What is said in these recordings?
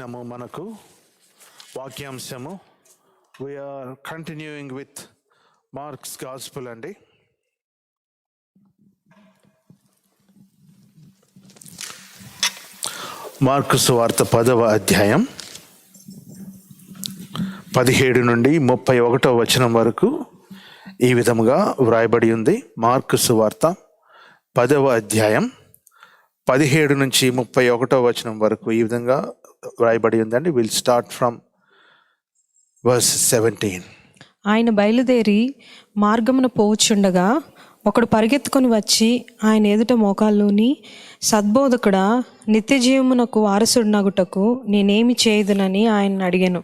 దినము మనకు వాక్యాంశము we are continuing with Mark's gospel అండి. మార్కు సువార్త 10వ అధ్యాయం 17 నుండి 31వ వచనం వరకు ఈ విధముగా వ్రాయబడి ఉంది. మార్కు సువార్త 10వ అధ్యాయం 17 నుంచి 31వ వచనం వరకు ఈ విధంగా వ్రాయబడి ఉందండి. Will start from verse 17. ఆయన బయలుదేరి మార్గమున పోవుచుండగా ఒకడు పరిగెత్తుకొని వచ్చి ఆయన ఎదుట మోకాల్లోని, సద్బోధకుడా, నిత్య జీవమునకు వారసుడినగుటకు నేనేమి చేయుదునని ఆయన అడిగాను.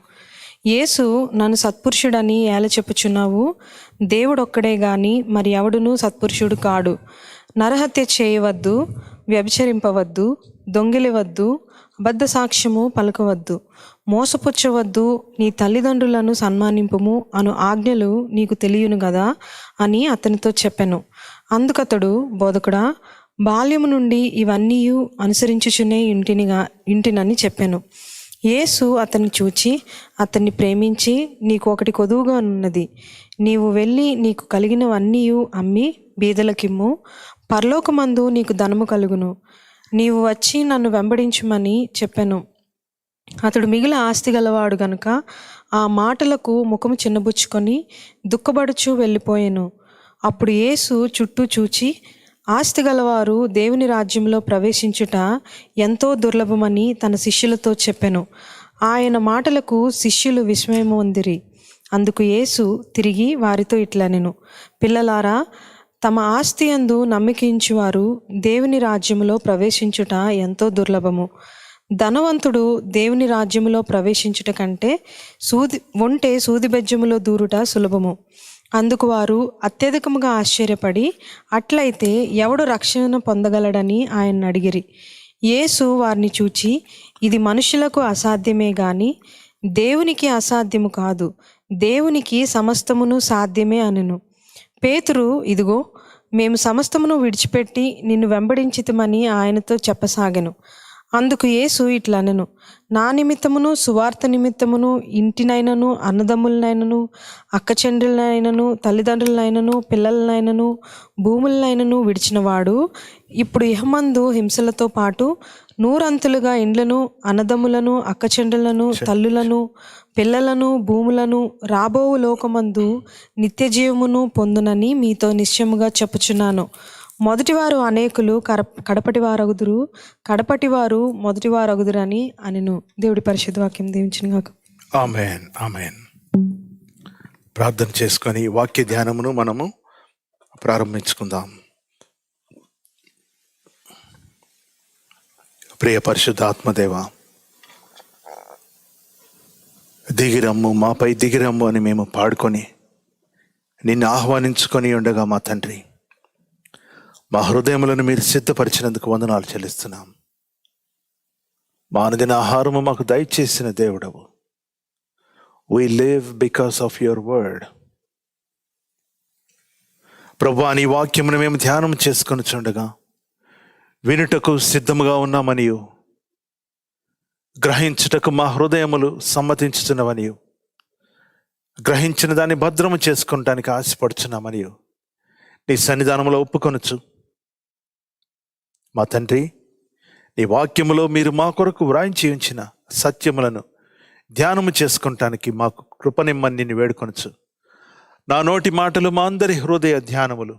యేసు, నన్ను సత్పురుషుడని ఏల చెప్పుచున్నావు? దేవుడొక్కడే గాని మరి ఎవడునూ సత్పురుషుడు కాడు. నరహత్య చేయవద్దు, వ్యభిచరింపవద్దు, దొంగిలవద్దు, అబద్ధ సాక్ష్యము పలకవద్దు, మోసపుచ్చవద్దు, నీ తల్లిదండ్రులను సన్మానింపుము అను ఆజ్ఞలు నీకు తెలియను కదా అని అతనితో చెప్పెను. అందుకతడు, బోధకుడా, బాల్యము నుండి ఇవన్నీ అనుసరించుచునే ఇంటినని చెప్పెను. యేసు అతన్ని చూచి అతన్ని ప్రేమించి, నీకు ఒకటి కొదువుగా ఉన్నది, నీవు వెళ్ళి నీకు కలిగినవన్నీ అమ్మి బీదలకిమ్ము, పరలోకమందు నీకు ధనము కలుగును, నీవు వచ్చి నన్ను వెంబడించుమని చెప్పెను. అతడు మిగిలిన ఆస్తి గలవాడు గనుక ఆ మాటలకు ముఖము చిన్నబుచ్చుకొని దుఃఖపడుచు వెళ్ళిపోయాను. అప్పుడు యేసు చుట్టూ చూచి, ఆస్తి గలవారు దేవుని రాజ్యంలో ప్రవేశించుట ఎంతో దుర్లభమని తన శిష్యులతో చెప్పెను. ఆయన మాటలకు శిష్యులు విస్మయము పొందిరి. అందుకు యేసు తిరిగి వారితో ఇట్లనెను, పిల్లలారా, తమ ఆస్తి యందు నమ్మకించువారు దేవుని రాజ్యములో ప్రవేశించుట ఎంతో దుర్లభము. ధనవంతుడు దేవుని రాజ్యములో ప్రవేశించుట కంటే సూది బెజ్జములో దూరుట సులభము. అందుకు వారు అత్యధికముగా ఆశ్చర్యపడి, అట్లయితే ఎవడు రక్షణ పొందగలడని ఆయన అడిగిరి. యేసు వారిని చూచి, ఇది మనుషులకు అసాధ్యమే గాని దేవునికి అసాధ్యము కాదు, దేవునికి సమస్తమును సాధ్యమే అనెను. పేతురు, ఇదిగో, మేము సమస్తమును విడిచిపెట్టి నిన్ను వెంబడించితమని ఆయనతో చెప్పసాగెను. అందుకు యేసు ఇట్లనెను, నా నిమిత్తమును సువార్త నిమిత్తమును ఇంటినైనను, అన్నదమ్ములనైనను, అక్కచెండ్రులనైనను, తల్లిదండ్రులనైనను, పిల్లలనైనను, భూములనైనను విడిచినవాడు ఇప్పుడు ఇహమందు హింసలతో పాటు 100 అంతులుగా ఇండ్లను, అన్నదమ్ములను, అక్కచెండ్రులను, తల్లులను, పిల్లలను, భూములను, రాబోవు లోకమందు నిత్య జీవమును పొందునని మీతో నిశ్చయముగా చెప్పుచున్నాను. మొదటివారు అనేకులు కడపటివారగుదురు, కడపటివారు మొదటివారగుదురని అనెను. దేవుడి పరిశుద్ధ వాక్యం దీవించునుగాక. ఆమేన్, ఆమేన్. ప్రార్థన చేసుకొని వాక్య ధ్యానమును మనము ప్రారంభించుకుందాం. ప్రియ పరిశుద్ధ ఆత్మదేవ, దిగిరమ్ము, మాపై దిగిరమ్ము అని మేము పాడుకొని నిన్ను ఆహ్వానించుకొని ఉండగా మా తండ్రి, మా హృదయములను మీరు సిద్ధపరిచినందుకు వందనాలు చెల్లిస్తున్నాం. మా అనుదిన ఆహారము మాకు దయచేసిన దేవుడవు. We live because of your word. ప్రభువా, నీ వాక్యమును మేము ధ్యానం చేసుకొని చూడగా వినుటకు సిద్ధముగా ఉన్నామనియు, గ్రహించుటకు మా హృదయములు సమ్మతించుతున్నవనియు, గ్రహించిన దాన్ని భద్రము చేసుకుంటానికి ఆశపడుచున్నామనియు నీ సన్నిధానంలో ఒప్పుకొనుచు, మా తండ్రి, నీ వాక్యములో మీరు మా కొరకు వ్రాయించి ఉంచిన సత్యములను ధ్యానము చేసుకుంటానికి మాకు కృపనిమ్మని నిన్ను వేడుకొనుచు. నా నోటి మాటలు, మా అందరి హృదయ ధ్యానములు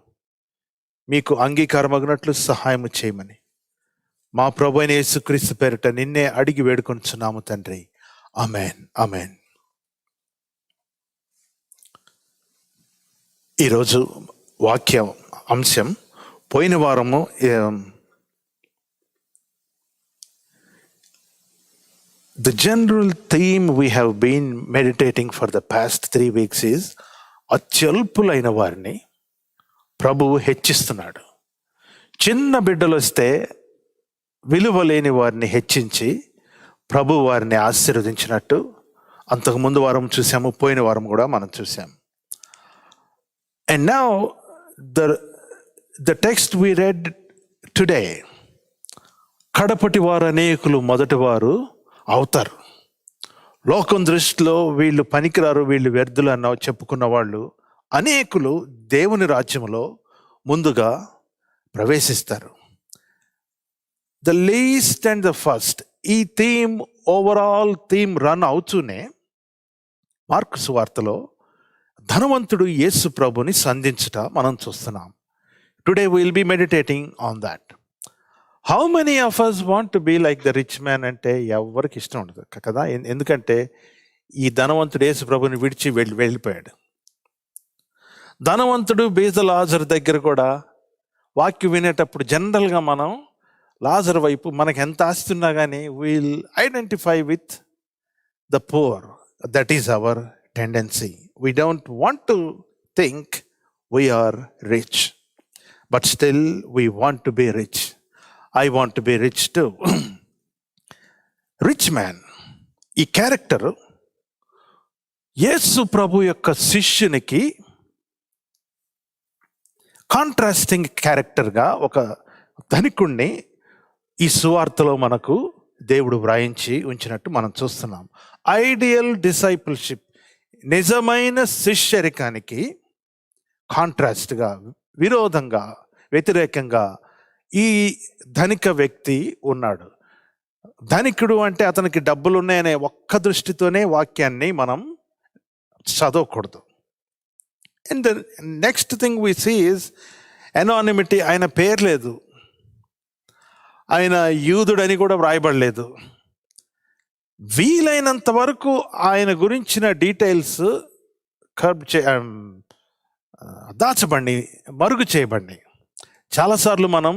మీకు అంగీకారమగినట్లు సహాయము చేయమని మా ప్రభు అయిన యేసుక్రీస్తు పేరిట నిన్నే అడిగి వేడుకొనుచున్నాము తండ్రి. ఆమేన్, ఆమేన్. ఈరోజు వాక్య అంశం, పోయిన వారము the general theme we have been meditating for the past 3 weeks is అత్యల్పులైన వారిని ప్రభువు హెచ్చిస్తున్నాడు. చిన్న బిడ్డలు వస్తే విలువ లేని వారిని హెచ్చించి ప్రభు వారిని ఆశీర్వదించినట్టు అంతకుముందు వారం చూసాము, పోయిన వారం కూడా మనం చూసాం. And now the text we read today, కడపటి వారు అనేకులు మొదటి వారు అవుతారు. లోకం దృష్టిలో వీళ్ళు పనికిరారు, వీళ్ళు వ్యర్థులు అన్న చెప్పుకున్న వాళ్ళు అనేకులు దేవుని రాజ్యంలో ముందుగా ప్రవేశిస్తారు. The least and the first, ఈ థీమ్ ఓవరాల్ థీమ్ రన్ అవుతూనే మార్కు సువార్తలో ధనవంతుడు యేసు ప్రభుని సంధించుట మనం చూస్తున్నాం. Today will be meditating on that. How many of us want to be like the rich man అంటే ఎవరికి ఇష్టం ఉండదు కదా. ఎందుకంటే ఈ ధనవంతుడు యేసు ప్రభుని విడిచి వెళ్ళిపోయాడు. ధనవంతుడు బీద లాజర్ దగ్గర కూడా వాక్యం వినేటప్పుడు జనరల్గా మనం లాజర్ వైపు, మనకు ఎంత ఆస్తి ఉన్నా కానీ will identify with the poor. That is our tendency. We don't want to think we are rich, but still we want to be rich. I want to be rich too. Rich man, ఈ character యేసు ప్రభు యొక్క శిష్యునికి contrasting క్యారెక్టర్గా ఒక ధనికుణ్ణి ఈ సువార్తలో మనకు దేవుడు వ్రాయించి ఉంచినట్టు మనం చూస్తున్నాం. ఐడియల్ డిసైపుల్షిప్, నిజమైన శిష్యరికానికి కాంట్రాస్ట్గా, విరోధంగా, వ్యతిరేకంగా ఈ ధనిక వ్యక్తి ఉన్నాడు. ధనికుడు అంటే అతనికి డబ్బులు ఉన్నాయనే ఒక్క దృష్టితోనే వాక్యాన్ని మనం చదవకూడదు. And the next thing we see is anonymity. ఆయన పేరు లేదు, ఆయన యూదుడని కూడా వ్రాయబడలేదు. వీలైనంత వరకు ఆయన గురించిన డీటెయిల్స్ దాచబడి, మరుగు చేయబడి. చాలాసార్లు మనం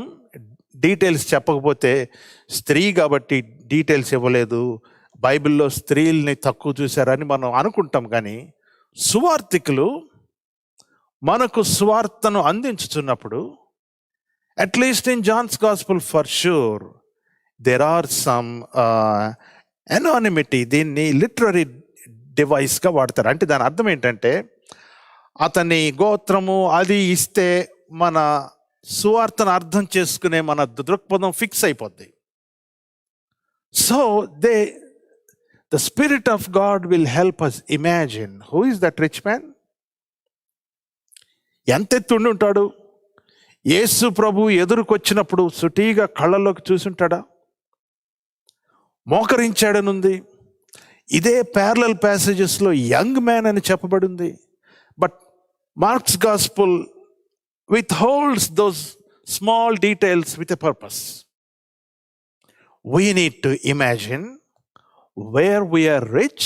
డీటెయిల్స్ చెప్పకపోతే, స్త్రీ కాబట్టి డీటెయిల్స్ ఇవ్వలేదు, బైబిల్లో స్త్రీల్ని తక్కువ చూశారని మనం అనుకుంటాం. కానీ సువార్థికులు మనకు సువార్తను అందించుతున్నప్పుడు, at least in John's gospel for sure there are some anonymity. దీన్ని లిటరరీ డివైస్గా వాడతారు. అంటే దాని అర్థం ఏంటంటే, అతని గోత్రము అది ఇస్తే మన సువార్తను అర్థం చేసుకునే మన దృక్పథం ఫిక్స్ అయిపోద్ది. So the spirit of God will help us imagine who is that rich man. ఎంత ఎత్తుండి ఉంటాడు? యేసు ప్రభు ఎదురుకొచ్చినప్పుడు సుటీగా కళ్ళలోకి చూసుంటాడా? మోకరించాడనుంది. ఇదే ప్యారలల్ ప్యాసేజెస్లో యంగ్ మ్యాన్ అని చెప్పబడింది. But marks gospel withholds those small details with a purpose. We need to imagine where we are rich.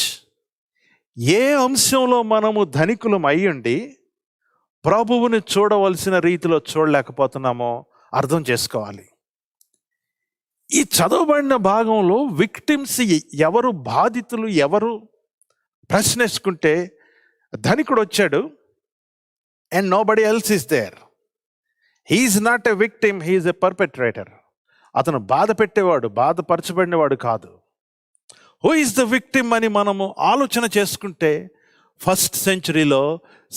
ఏ అంశంలో మనము ధనికులం అయ్యుండి ప్రభువుని చూడవలసిన రీతిలో చూడలేకపోతున్నామో అర్థం చేసుకోవాలి. ఈ చదవబడిన భాగంలో విక్టిమ్స్ ఎవరు, బాధితులు ఎవరు ప్రశ్నేసుకుంటే, ధనికుడు వచ్చాడు and nobody else is there. He is not a victim, he is a perpetrator. అతను బాధ పెట్టేవాడు, బాధపరచబడినవాడు కాదు. హూ ఈజ్ ద విక్టిమ్ అని మనము ఆలోచన చేసుకుంటే, ఫస్ట్ సెంచరీలో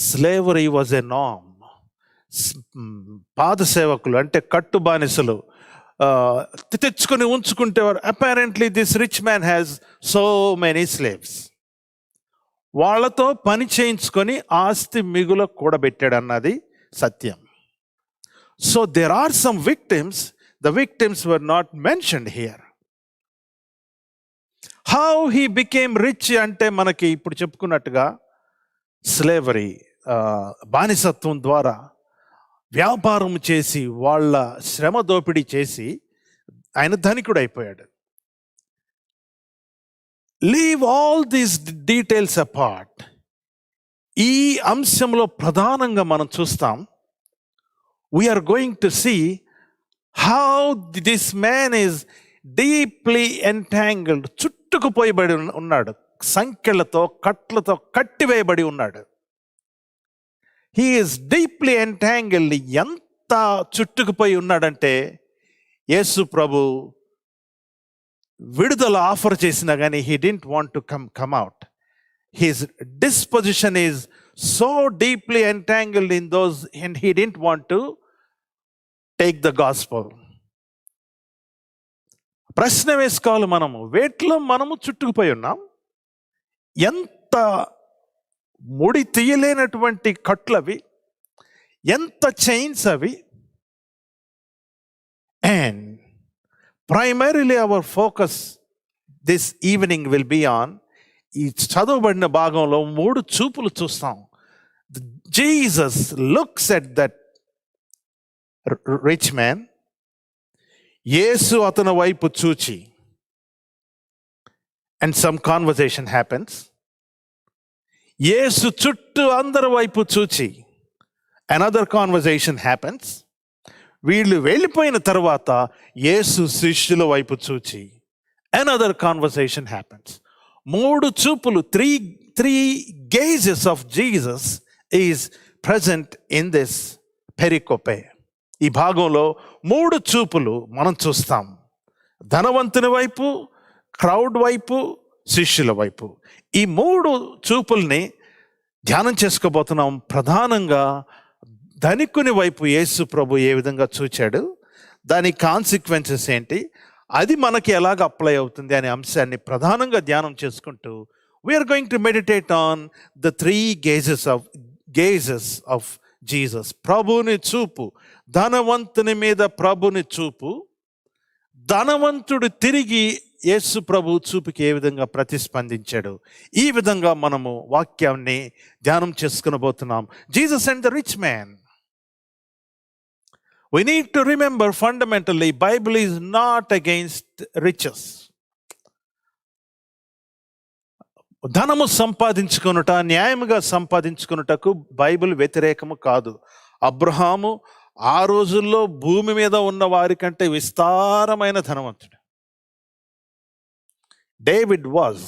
స్లేవరీ వాజ్ ఎ నామ్. పాద సేవకులు అంటే కట్టు బానిసలు తెచ్చుకొని ఉంచుకుంటేవారు. Apparently this rich man has so many slaves. వాళ్ళతో పని చేయించుకొని ఆస్తి మిగుల కూడబెట్టాడు అన్నది సత్యం. So there are some victims. The victims were not mentioned here. How he became rich అంటే, మనకి ఇప్పుడు చెప్పుకున్నట్టుగా స్లేవరీ, బానిసత్వం ద్వారా వ్యాపారం చేసి, వాళ్ళ శ్రమ దోపిడీ చేసి ఆయన ధనికుడు అయిపోయాడు. Leave all these details apart. ఈ అంశంలో ప్రధానంగా మనం చూస్తాం, we are going to see how this man is deeply entangled. చుట్టుకుపోయబడి ఉన్నాడు, సంఖ్యలతో కట్లతో కట్టివేయబడి ఉన్నాడు. He is deeply entangled. ఎంత చుట్టుకుపోయి ఉన్నాడంటే, యేసు ప్రభు విడుదల ఆఫర్ చేసినా కానీ he didn't want to come out. His disposition is so deeply entangled in those, and he didn't want to take the gospel. ప్రశ్న వేసుకోవాలి మనము, వేట్లో మనము చుట్టుకుపోయి ఉన్నాం. ఎంత ముడి తీయలేనటువంటి కట్లవి, ఎంత చైన్స్ అవి. And primarily our focus this evening will be on, ఈ చదవబడిన భాగంలో 3 చూపులు చూస్తాం. Jesus looks at that rich man. Yesu అతని వైపు చూచి, and some conversation happens. Yesu చుట్టూ అందరి వైపు చూచి, అనదర్ కాన్వర్సేషన్ హ్యాపెన్స్. వీళ్ళు వెళ్ళిపోయిన తర్వాత యేసు శిష్యుల వైపు చూచి, అనదర్ కాన్వర్సేషన్ హ్యాపెన్స్. 3 చూపులు, three gazes of Jesus is present in this pericope. ఈ భాగంలో 3 చూపులు మనం చూస్తాం. ధనవంతుని వైపు, క్రౌడ్ వైపు, శిష్యుల వైపు. ఈ 3 చూపుల్ని ధ్యానం చేసుకోబోతున్నాం. ప్రధానంగా ధనికుని వైపు యేసు ప్రభు ఏ విధంగా చూచాడు, దాని కాన్సిక్వెన్సెస్ ఏంటి, అది మనకి ఎలాగ అప్లై అవుతుంది అనే అంశాన్ని ప్రధానంగా ధ్యానం చేసుకుంటూ we are going to meditate on the 3 gazes of Jesus. ప్రభుని చూపు, ధనవంతుని మీద ప్రభుని చూపు, ధనవంతుడు తిరిగి యేసు ప్రభు చూపుకి ఏ విధంగా ప్రతిస్పందించాడు. ఈ విధంగా మనము వాక్యాన్ని ధ్యానం చేసుకునబోతున్నాం. Jesus and the rich man. We need to remember fundamentally, Bible is not against riches. ధనము సంపాదించుకొనుట, న్యాయముగా సంపాదించుకొనుటకు బైబిల్ వ్యతిరేకము కాదు. అబ్రహాము ఆ రోజుల్లో భూమి మీద ఉన్న వారి కంటే విస్తారమైన ధనవంతుడు. David was,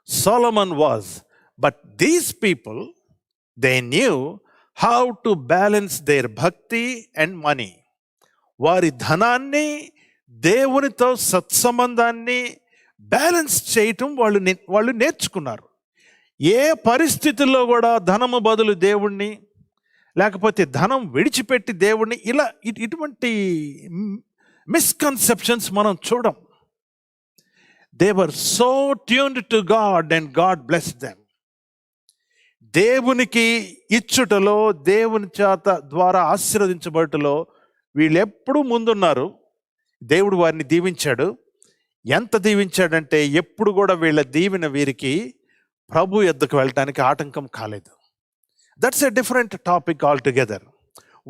Solomon was, but these people, they knew how to balance their bhakti and money. వారి ధనాన్ని, దేవునితో సత్సంబంధాన్ని బ్యాలెన్స్ చేయటం వాళ్ళు నేర్చుకున్నారు. ఏ పరిస్థితుల్లో కూడా ధనము బదులు దేవుణ్ణి, లేకపోతే ధనం విడిచిపెట్టి దేవుణ్ణి, ఇలా ఇటువంటి మిస్కన్సెప్షన్స్ మనం చూడం. They were so tuned to God and God blessed them. దేవునికి ఇచ్చుటలో, దేవుని చేత ద్వారా ఆశీర్వదించబడటలో వీళ్ళు ఎప్పుడూ ముందున్నారు. దేవుడు వారిని దీవించాడు. ఎంత దీవించాడంటే ఎప్పుడు కూడా వీళ్ళ దీవెన వీరికి ప్రభు యొద్దకు వెళ్ళటానికి ఆటంకం కాలేదు. That's a different topic all together.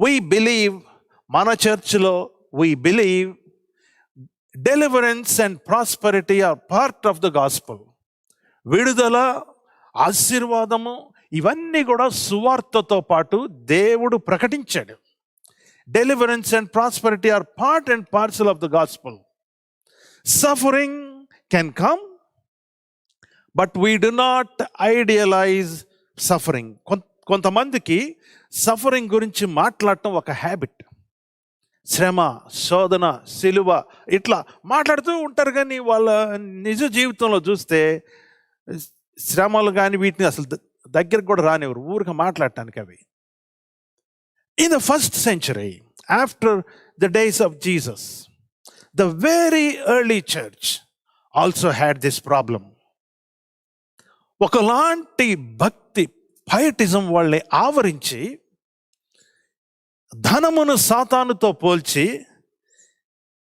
We believe, మన చర్చ్లో we believe deliverance and prosperity are part of the gospel. విడుదల, ఆశీర్వాదము, ఇవన్నీ కూడా సువార్తతో పాటు దేవుడు ప్రకటించాడు. Deliverance and prosperity are part and parcel of the gospel. Suffering can come, but we do not idealise suffering. కొంతమందికి సఫరింగ్ గురించి మాట్లాడటం ఒక హ్యాబిట్. శ్రమ, శోధన, సిలువ ఇట్లా మాట్లాడుతూ ఉంటారు, కానీ వాళ్ళ నిజ జీవితంలో చూస్తే శ్రమలు కానీ వీటిని అసలు దగ్గరకు కూడా రానివ్వరు, ఊరికి మాట్లాడటానికి అవి. In the first century, after the days of Jesus, the very early church also had this problem. ఒకలాంటి భక్తి, పైటిజం వాళ్ళని ఆవరించి, ధనమును సాతానుతో పోల్చి,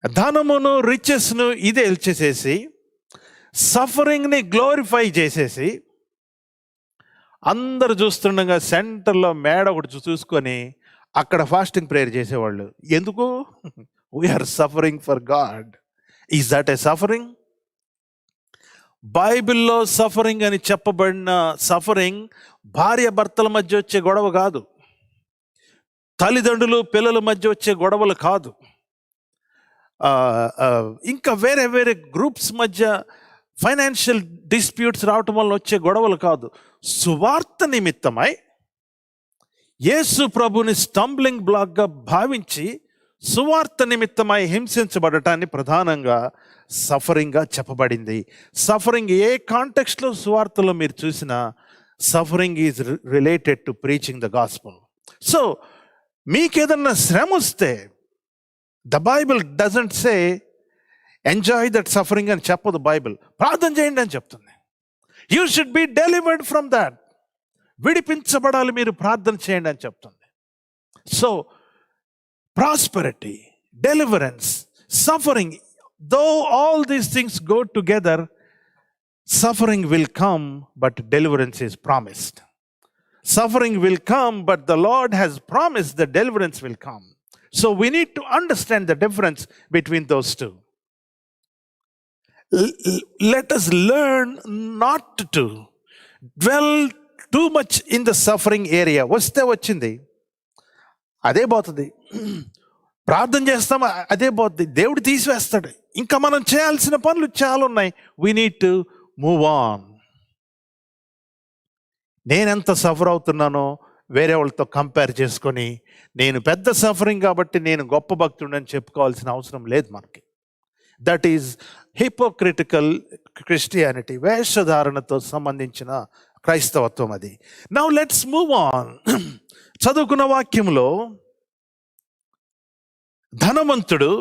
ధనమును, రిచెస్ను ఇదే చేసేసి, సఫరింగ్ని గ్లోరిఫై చేసేసి, అందరు చూస్తుండగా సెంటర్లో మేడ ఒకటి చూసుకొని అక్కడ ఫాస్టింగ్ ప్రేయర్ చేసేవాళ్ళు. ఎందుకు? We are suffering for God. Is that a suffering? బైబిల్లో సఫరింగ్ అని చెప్పబడిన సఫరింగ్ భార్య భర్తల మధ్య వచ్చే గొడవ కాదు, తల్లిదండ్రులు పిల్లల మధ్య వచ్చే గొడవలు కాదు, ఇంకా వేరే వేరే గ్రూప్స్ మధ్య ఫైనాన్షియల్ డిస్ప్యూట్స్ రావటం వల్ల వచ్చే గొడవలు కాదు. సువార్త నిమిత్తమై యేసు ప్రభుని స్టంబ్లింగ్ బ్లాక్గా భావించి సువార్త నిమిత్తమై హింసించబడటాన్ని ప్రధానంగా సఫరింగ్గా చెప్పబడింది. సఫరింగ్ ఏ కాంటెక్స్ట్లో సువార్తలో మీరు చూసినా suffering is related to preaching the gospel. So మీకేదన్నా శ్రమ వస్తే the bible doesn't say enjoy that suffering అని చెప్పదు. బైబిల్ ప్రార్థన చేయండి అని చెప్తుంది. You should be delivered from that. విడిపించబడాలి, మీరు ప్రార్థన చేయండి అని చెప్తుంది. So prosperity, deliverance, suffering, though all these things go together, suffering will come, but deliverance is promised. Suffering will come, but the Lord has promised that deliverance will come. So we need to understand the difference between those two. Let us learn not to dwell too much in the suffering area. వస్తే వచ్చింది, అదే పోతుంది. ప్రార్థన చేస్తాం, అదే పోతుంది. దేవుడు తీసివేస్తాడు. ఇంకా మనం చేయాల్సిన పనులు చాలా ఉన్నాయి. We need to move on. నేనెంత సఫర్ అవుతున్నానో వేరే వాళ్ళతో కంపేర్ చేసుకొని, నేను పెద్ద సఫరింగ్ కాబట్టి నేను గొప్ప భక్తుడని చెప్పుకోవాల్సిన అవసరం లేదు మనకి. దట్ ఈజ్ హిపోక్రిటికల్ క్రిస్టియానిటీ, వేషధారణతో సంబంధించిన క్రైస్తవత్వం అది. Now let's move on. చదువుకున్న వాక్యంలో ధనవంతుడు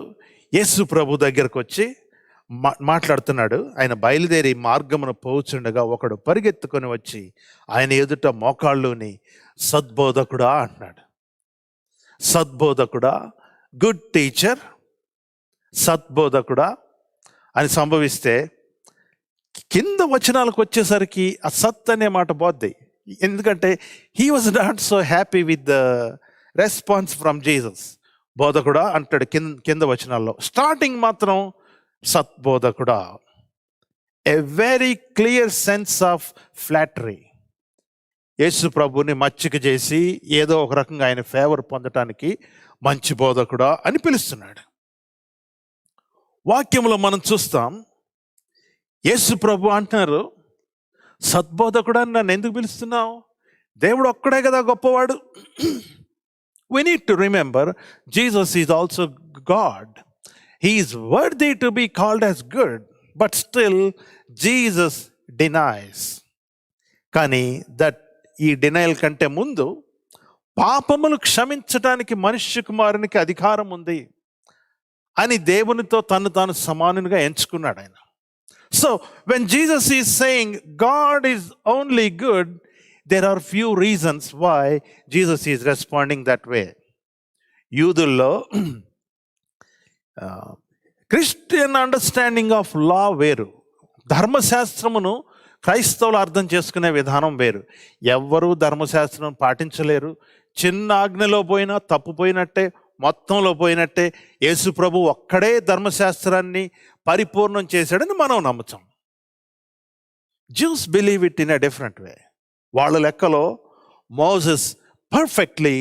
యేసు ప్రభు దగ్గరకు వచ్చి మాట్లాడుతున్నాడు. ఆయన బయలుదేరి మార్గమును పోచుండగా ఒకడు పరిగెత్తుకొని వచ్చి ఆయన ఎదుట మోకాళ్ళుని, సద్బోధకుడా అంటున్నాడు. సద్బోధకుడా, గుడ్ టీచర్, సద్బోధకుడా అని సంభవిస్తే కింద వచనాలకు వచ్చేసరికి ఆ సత్ అనే మాట పోద్ది. ఎందుకంటే he was not so happy with the response from Jesus. బోధకుడా అంటాడు కింద వచనాల్లో. స్టార్టింగ్ మాత్రం సద్బోధకుడా, a very clear sense of flattery. Yesu ప్రభుని మచ్చిక చేసి ఏదో ఒక రకంగా ఆయన ఫేవర్ పొందటానికి మంచి బోధకుడా అని పిలుస్తున్నాడు. వాక్యంలో మనం చూస్తాం, యేసు ప్రభు అంటున్నారు, సద్బోధకుడా నన్ను ఎందుకు పిలుస్తున్నావు? దేవుడు ఒక్కడే కదా గొప్పవాడు. We need to remember Jesus is also God. He is worthy to be called as good, but still Jesus denies. కానీ ఈ డినయల్ కంటే ముందు పాపములు క్షమించటానికి మనుష్య కుమారునికి అధికారం ఉంది అని దేవునితో తాను సమానునిగా ఎంచుకున్నాడు ఆయన. So when Jesus is saying God is only good, there are few reasons why Jesus is responding that way. యూదుల్లో క్రిస్టియన్ అండర్స్టాండింగ్ ఆఫ్ లా వేరు, ధర్మశాస్త్రమును క్రైస్తవులు అర్థం చేసుకునే విధానం వేరు. ఎవ్వరూ ధర్మశాస్త్రం పాటించలేరు. చిన్న ఆజ్ఞలో పోయినా తప్పుపోయినట్టే, మొత్తంలో పోయినట్టే. యేసు ప్రభు ఒక్కడే ధర్మశాస్త్రాన్ని పరిపూర్ణం చేశాడని మనం నమ్ముతాం. Jews believe it in a different way. వాళ్ళ లెక్కలో Moses perfectly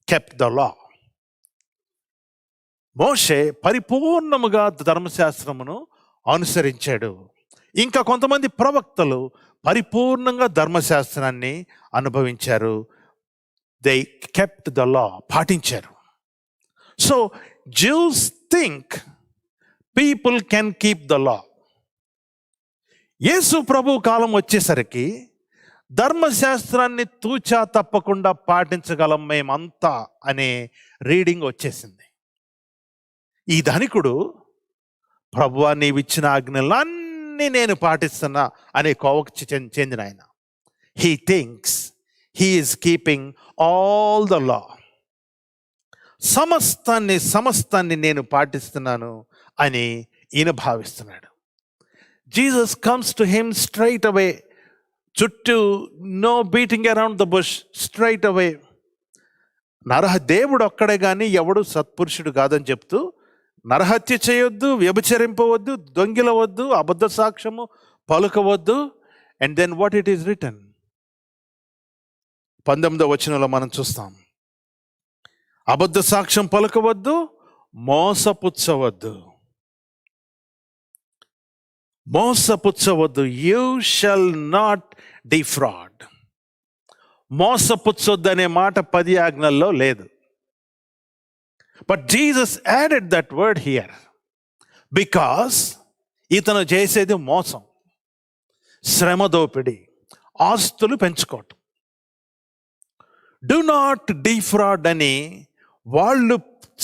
kept the law. Moshe పరిపూర్ణముగా ధర్మశాస్త్రమును అనుసరించాడు. ఇంకా కొంతమంది ప్రవక్తలు పరిపూర్ణంగా ధర్మశాస్త్రాన్ని అనుభవించారు. దే కెప్ట్ ద లా, పాటించారు. So Jews think people can keep the law. Yesu ప్రభు కాలం వచ్చేసరికి ధర్మశాస్త్రాన్ని తూచా తప్పకుండా పాటించగలం మేమంతా అనే రీడింగ్ వచ్చేసింది. ఈ ధనికుడు, ప్రభువా నీవిచ్చిన ఆజ్ఞలన్నీ నేను పాటిస్తున్నా అనే కోవకు చెందిన ఆయన. He thinks he is keeping all the law. సమస్తాన్ని నేను పాటిస్తున్నాను అని ఈయన భావిస్తున్నాడు. Jesus comes to him straight away, చుట్టూ no beating around the bush, straight away. దేవుడు ఒక్కడే కానీ ఎవడు సత్పురుషుడు కాదని చెప్తూ, నరహత్య చేయొద్దు, వ్యభిచరింపవద్దు, దొంగిలవద్దు, అబద్ధ సాక్ష్యము పలుకవద్దు. And then what it is written, 19వ వచనంలో మనం చూస్తాం, అబద్ధ సాక్ష్యం పలుకవద్దు, మోసపుచ్చవద్దు. You shall not defraud. మోసపుచ్చొద్దు అనే మాట 10 ఆజ్ఞల్లో లేదు. But Jesus added that word here because ఇతను చేసేది మోసం, శ్రమ దోపిడి, ఆస్తులు పెంచుకోవటం. డు నాట్ డిఫ్రాడ్ అని వాళ్ళు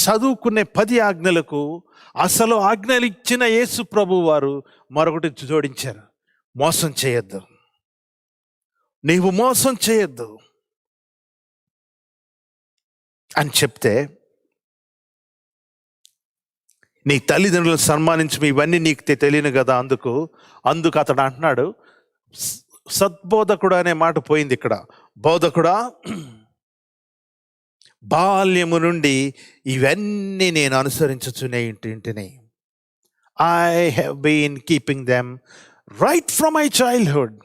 చదువుకునే 10 ఆజ్ఞలకు అసలు ఆజ్ఞలు ఇచ్చిన యేసు ప్రభు వారు మరొకటి జోడించారు. మోసం చేయొద్దు, నీవు మోసం చేయొద్దు అని చెప్తే, నీ తల్లిదండ్రులను సన్మానించి ఇవన్నీ నీకు తెలియను కదా, అందుకు అతడు అంటున్నాడు, సద్బోధకుడు అనే మాట పోయింది ఇక్కడ. బోధకుడా, బాల్యము నుండి ఇవన్నీ నేను అనుసరించుచునే ఇంటిని. I have been keeping them right from my childhood,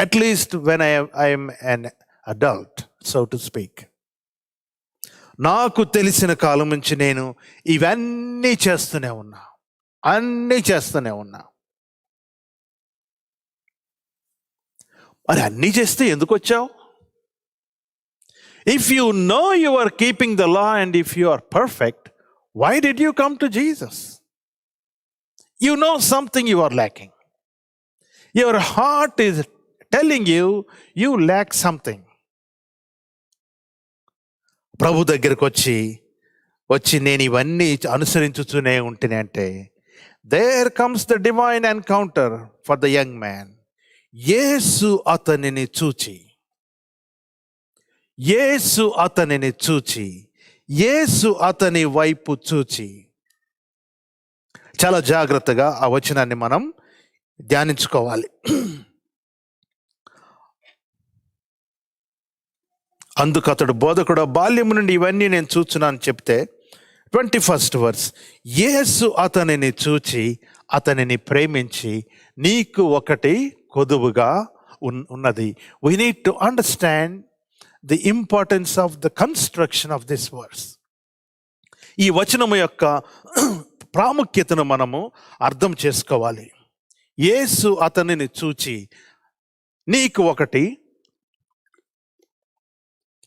at least when I am an adult, so to speak. నాకు తెలిసిన కాలం నుంచి నేను ఇవన్నీ చేస్తూనే ఉన్నా. మరి అన్నీ చేస్తే ఎందుకు వచ్చావు? If you know you are keeping the law and if you are perfect, why did you come to Jesus? You know something you are lacking. Your heart is telling you lack something. ప్రభు దగ్గరకు వచ్చి నేను ఇవన్నీ అనుసరించుతూనే ఉంటేనే అంటే, there comes the divine encounter for the young man. యేసు అతనిని చూచి, యేసు అతని వైపు చూచి, చాలా జాగ్రత్తగా ఆ వచనాన్ని మనం ధ్యానించుకోవాలి. అందుకు అతడు, బోధకుడు, బాల్యము నుండి ఇవన్నీ నేను చూచున్నాను చెప్తే, 21st verse, యేసు అతనిని చూచి అతనిని ప్రేమించి నీకు ఒకటి కొదువుగా ఉన్నది. We need to understand the importance of the construction of this verse. ఈ వచనము యొక్క ప్రాముఖ్యతను మనము అర్థం చేసుకోవాలి. యేసు అతనిని చూచి నీకు ఒకటి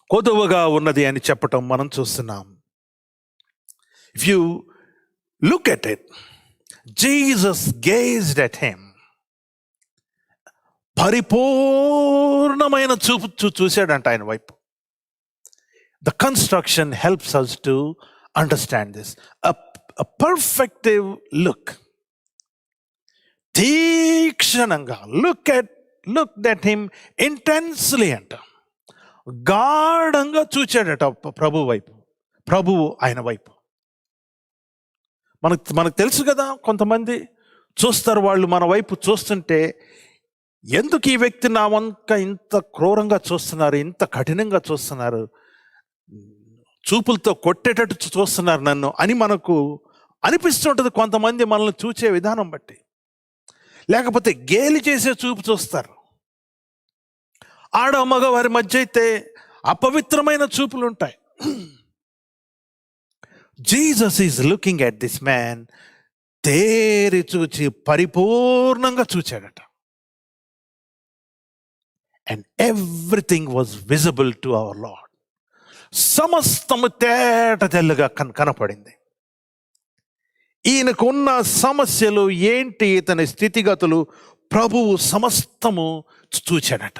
కొదువుగా ఉన్నది అని చెప్పటం మనం చూస్తున్నాం. If you look at it, Jesus gazed at him. పరిపూర్ణమైన చూపు చూశాడంట ఆయన వైపు. The construction helps us to understand this. A perfective look. తీక్షణంగా looked at him intensely అంట. గాఢంగా చూచాడట ప్రభువు ఆయన వైపు. మనకు తెలుసు కదా, కొంతమంది చూస్తారు, వాళ్ళు మన వైపు చూస్తుంటే ఎందుకు ఈ వ్యక్తి నా వంక ఇంత క్రూరంగా చూస్తున్నారు, ఇంత కఠినంగా చూస్తున్నారు, చూపులతో కొట్టేటట్టు చూస్తున్నారు నన్ను అని మనకు అనిపిస్తుంటుంది కొంతమంది మనల్ని చూసే విధానం బట్టి. లేకపోతే గేలి చేసే చూపు చూస్తారు. ఆడ మగ వారి మధ్య అయితే అపవిత్రమైన చూపులు ఉంటాయి. Jesus is looking at this man. తేరి చూచి పరిపూర్ణంగా చూచాడట. And everything was visible to our Lord. సమస్తము తేట తెల్లగా కనపడింది. ఈయనకున్న సమస్యలు ఏంటి, ఇతని స్థితిగతులు ప్రభువు సమస్తము చూచాడట.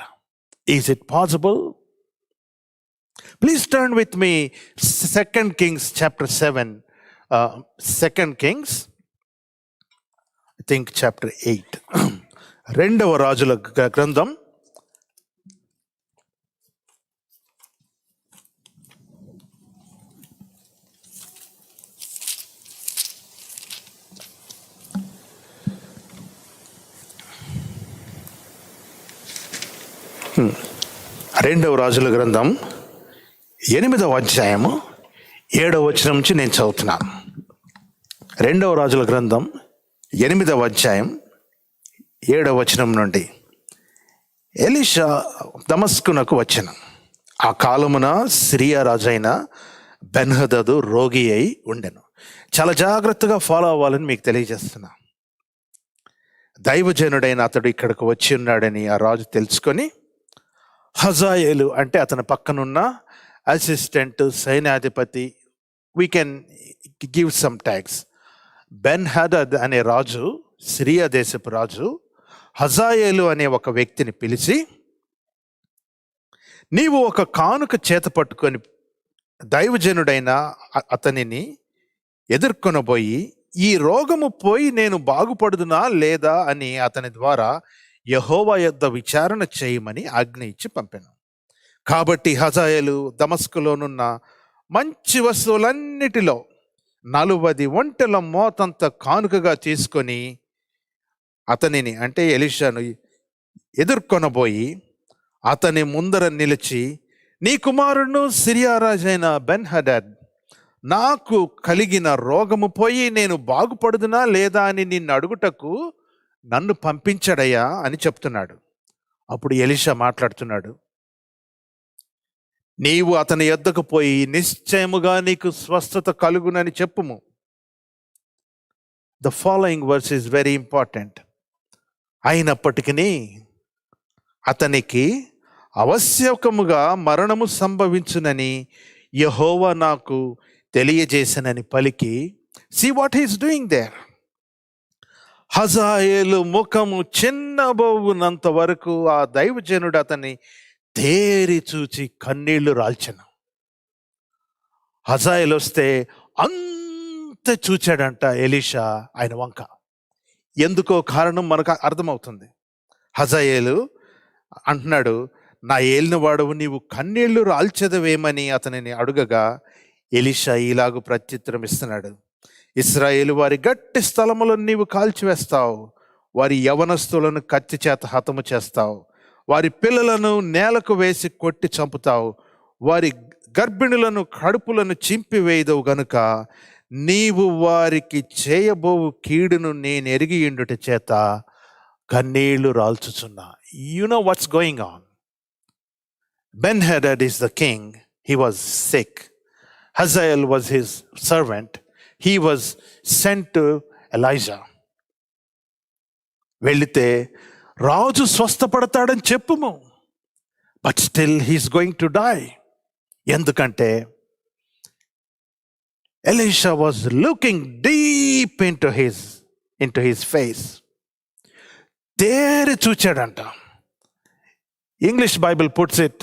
Is it possible? Please turn with me 2 Kings chapter 7. 2 Kings, I think chapter 8. రెండవ రాజుల గ్రంథం 2వ రాజుల గ్రంథం 8వ అధ్యాయము 7వ వచనం నుంచి నేను చదువుతున్నాను. 2వ రాజుల గ్రంథం 8వ అధ్యాయం 7వ వచనం నుండి. ఎలీషా దమస్కునకు వచ్చెను. ఆ కాలమున సిరియా రాజైన బెన్హదదు రోగి అయి ఉండెను. చాలా జాగ్రత్తగా ఫాలో అవ్వాలని మీకు తెలియజేస్తున్నా. దైవజనుడైన అతడు ఇక్కడికి వచ్చి ఉన్నాడని ఆ రాజు తెలుసుకొని, హజాయేలు అంటే అతని పక్కనున్న అసిస్టెంట్ సైన్యాధిపతి, we can give some tags, Benhadad అనే రాజు, సిరియా దేశపు రాజు, హజాయేలు అనే ఒక వ్యక్తిని పిలిచి, నీవు ఒక కానుక చేత పట్టుకొని దైవజనుడైన అతనిని ఎదుర్కొనబోయి, ఈ రోగము పోయి నేను బాగుపడుదునా లేదా అని అతని ద్వారా యెహోవా యొద్ద విచారణ చేయమని ఆజ్ఞ ఇచ్చి పంపెను. కాబట్టి హజాయేలు దమస్కులోనున్న మంచి వస్తువులన్నిటిలో 40 ఒంటెల మోతంత కానుకగా తీసుకొని అతనిని అంటే ఎలీషాను ఎదుర్కొనబోయి అతని ముందర నిలిచి, నీ కుమారుడు సిరియా రాజైన బెన్హదద్ నాకు కలిగిన రోగము పోయి నేను బాగుపడుదునా లేదా అని నిన్ను అడుగుటకు నన్ను పంపించడయ్యా అని చెప్తున్నాడు. అప్పుడు ఎలీషా మాట్లాడుతున్నాడు, నీవు అతని యొద్దకు పోయి నిశ్చయముగా నీకు స్వస్థత కలుగునని చెప్పుము. The following verse is very important. అయినప్పటికీ అతనికి ఆవశ్యకముగా మరణము సంభవించునని యెహోవా నాకు తెలియజేసనని పలికి, see what is doing there. హజాయేలు ముఖము చిన్నబోవునంత వరకు ఆ దైవజనుడు అతన్ని తేరి చూచి కన్నీళ్లు రాల్చెను. హజాయేలు వస్తే అంత చూచాడంట ఎలీషా ఆయన వంక. ఎందుకో కారణం మనకు అర్థమవుతుంది. హజాయేలు అంటున్నాడు, నా ఏలిన వాడవు నీవు కన్నీళ్లు రాల్చెదవేమని అతనిని అడుగగా ఎలీషా ఇలాగు ప్రత్యుత్తరం ఇస్తున్నాడు, ఇశ్రాయేలు వారి గట్టి స్థలములను నీవు కాల్చివేస్తావు, వారి యవనస్తులను కత్తి చేత హతము చేస్తావు, వారి పిల్లలను నేలకు వేసి కొట్టి చంపుతావు, వారి గర్భిణులను కడుపులను చింపివేయదవు గనుక నీవు వారికి చేయబోవు కీడును నేను ఎరిగి ఉండుట చేత కన్నీళ్లు రాల్చుచున్నా. You know what's going on. Ben-Hadad is the king. He was sick. Hazael was his servant. He was sent to Elijah. వెళితే రాజు స్వస్థపడతాడని చెప్పుము, but still he's going to die. ఎందుకంటే Elisha was looking deep into his face. తేరి చూచాడంట. English bible puts it,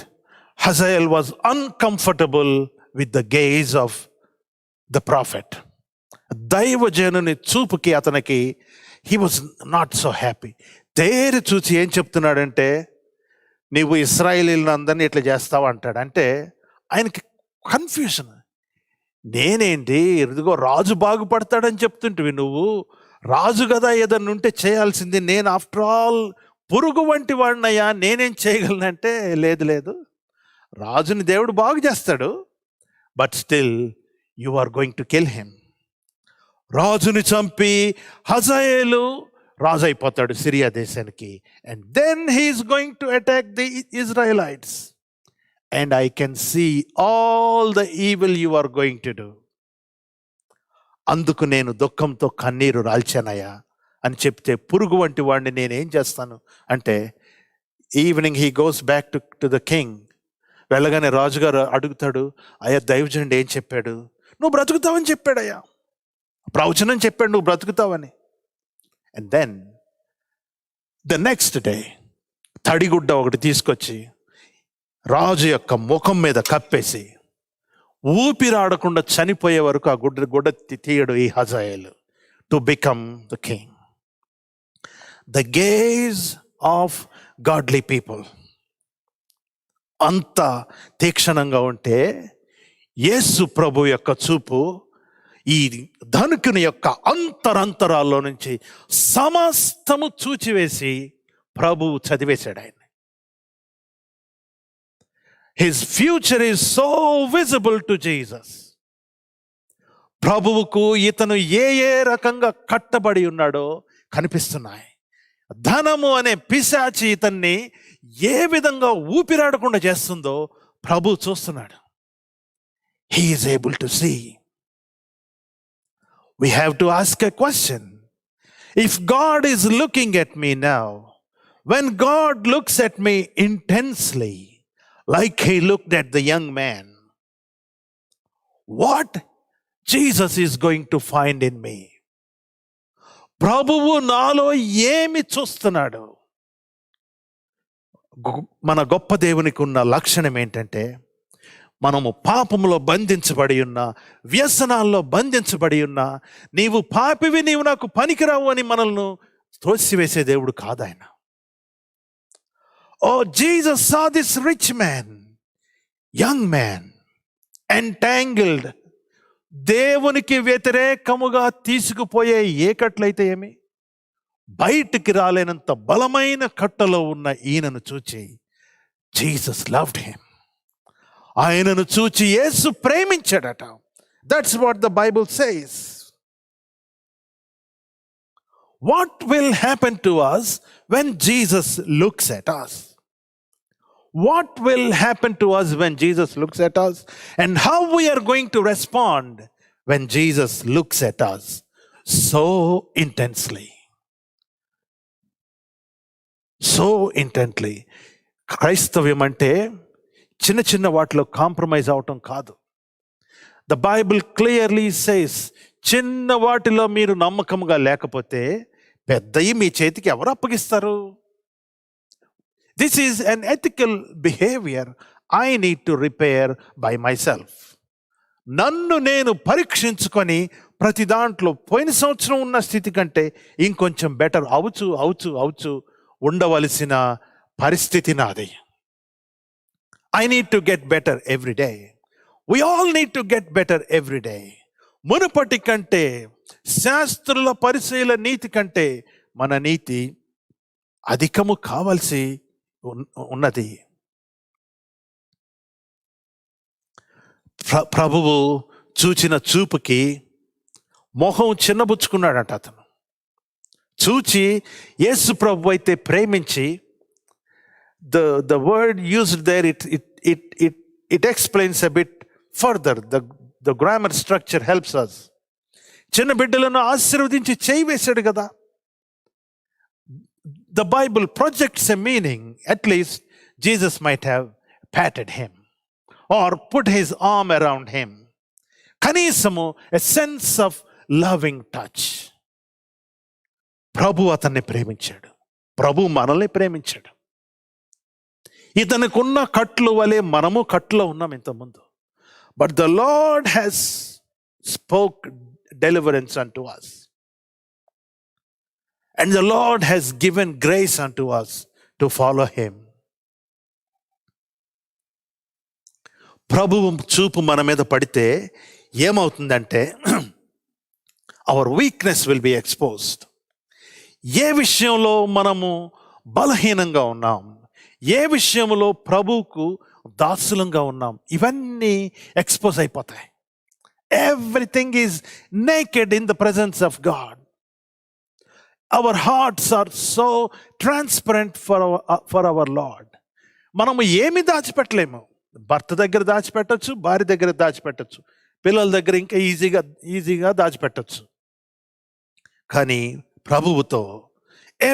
Hazael was uncomfortable with the gaze of the prophet. దైవజనుని చూపుకి అతనికి he was not so happy. తేరి చూచి ఏం చెప్తున్నాడంటే, నీవు ఇశ్రాయేలీలను అందరినీ ఇట్లా చేస్తావు అంటాడు. అంటే ఆయనకి కన్ఫ్యూషన్. నేనేంటి, ఇదిగో రాజు బాగుపడతాడని చెప్తుంటివి, నువ్వు రాజు కదా ఏదన్నా ఉంటే చేయాల్సింది, నేను ఆఫ్టర్ ఆల్ పురుగు వంటి వాడినయ్యా, నేనేం చేయగలనంటే లేదు, రాజుని దేవుడు బాగు చేస్తాడు, but still you are going to kill him. రాజుని చంపి హజాయేలు రాజు అయిపోతాడు సిరియా దేశానికి. And then he is going to attack the Israelites. And I can see all the evil you are going to do. అందుకు నేను దుఃఖంతో కన్నీరు రాల్చానయ్యా అని చెప్తే, పురుగు వంటి వాడిని నేనేం చేస్తాను అంటే, evening he goes back to the king. వెళ్ళగానే రాజుగారు అడుగుతాడు, అయ్యా దైవజనుడు ఏం చెప్పాడు? నువ్వు బ్రతుకుతావని చెప్పాడయ్యా, ప్రవచనం చెప్పాడు నువ్వు బ్రతుకుతావని. And then the next day తడిగుడ్డ ఒకటి తీసుకొచ్చి రాజు యొక్క ముఖం మీద కప్పేసి ఊపిరాడకుండా చనిపోయే వరకు ఆ గుడ్డ తీయడు ఈ హజాయేలు to become the king. The gaze of godly people అంత తీక్షణంగా ఉంటే, యేసు ప్రభు యొక్క చూపు ఈ ధనుకుని యొక్క అంతరంతరాల్లో నుంచి సమస్తము చూచివేసి ప్రభువు చదివేశాడు ఆయన. His future is so visible to Jesus. ప్రభువుకు ఇతను ఏ రకంగా కట్టబడి ఉన్నాడో కనిపిస్తున్నాయి. ధనము అనే పిశాచి ఇతన్ని ఏ విధంగా ఊపిరాడకుండా చేస్తుందో ప్రభు చూస్తున్నాడు. He is able to see. We have to ask a question. If God is looking at me now, when God looks at me intensely, like he looked at the young man, what Jesus is going to find in me? ప్రభువు నాలో ఏమి చూస్తున్నాడు? మన గొప్ప దేవునికి ఉన్న లక్షణం ఏంటంటే, మనము పాపములో బంధించబడి ఉన్నా, వ్యసనాల్లో బంధించబడి ఉన్నా, నీవు పాపివి, నీవు నాకు పనికిరావు అని మనల్ని త్రోసివేసే దేవుడు కాదు ఆయన. Oh, Jesus saw this rich man, young man, entangled. దేవునికి వ్యతిరేకముగా తీసుకుపోయే ఏ కట్లయితే ఏమి, బయటికి రాలేనంత బలమైన కట్టలో ఉన్న ఈయనను చూచి జీసస్ లవ్డ్ హిమ్. ఆయనను చూచి యేసు ప్రేమించాడట. That's what the bible says. What will happen to us when Jesus looks at us? What will happen to us when Jesus looks at us? And how we are going to respond when Jesus looks at us so intensely? So intently. క్రైస్తవ్యం అంటే చిన్న చిన్న వాటిలో compromise అవటం కాదు. The Bible clearly says, చిన్న వాటిలో మీరు నమ్మకంగా లేకపోతే పెద్దయి మీ చేతికి ఎవరు అప్పగిస్తారు? This is unethical behaviour I need to repair by myself. నన్ను నేను పరీక్షించుకొని ప్రతి దాంట్లో పోయిన సంవత్సరం ఉన్న స్థితి కంటే ఇంకొంచెం బెటర్ అవుచు ఉండవలసిన పరిస్థితి నాది. I need to get better every day. We all need to get better every day. మునుపటి కంటే, శాస్త్రుల పరిశీల నీతి కంటే మన నీతి అధికము కావాల్సి ఉన్నది. ప్రభువు చూచిన చూపుకి మొహం చిన్నబుచ్చుకున్నాడట అతను. చూచి యేసు ప్రభు అయితే ప్రేమించి, the word used there, it explains a bit further. The grammar structure helps us. చిన్న బిడ్డలను ఆశీర్వదించి చేయి వేశాడు కదా. The Bible projects a meaning. At least Jesus might have patted him or put his arm around him. కనీసము a sense of loving touch. ప్రభు అతన్ని ప్రేమించాడు. ప్రభు మనల్ని ప్రేమించాడు. ఇతనుకున్న కట్లు వలె మనము కట్లో ఉన్నాం ఇంతకుముందు. But the lord has spoke deliverance unto us. And the Lord has given grace unto us to follow him. ప్రభువు చూపు మన మీద పడితే ఏమవుతుందంటే our weakness will be exposed. ఏ విషయంలో మనము బలహీనంగా ఉన్నాం, ఏ విషయంలో ప్రభువుకు దాసులంగా ఉన్నాం, ఇవన్నీ ఎక్స్పోజ్ అయిపోతాయి. Everything is naked in the presence of God. Our hearts are so transparent for our Lord. మనము ఏమి దాచిపెట్టలేము. భర్త దగ్గర దాచిపెట్టచ్చు, భార్య దగ్గర దాచిపెట్టచ్చు, పిల్లల దగ్గర ఇంకా ఈజీగా దాచిపెట్టచ్చు. కానీ ప్రభువుతో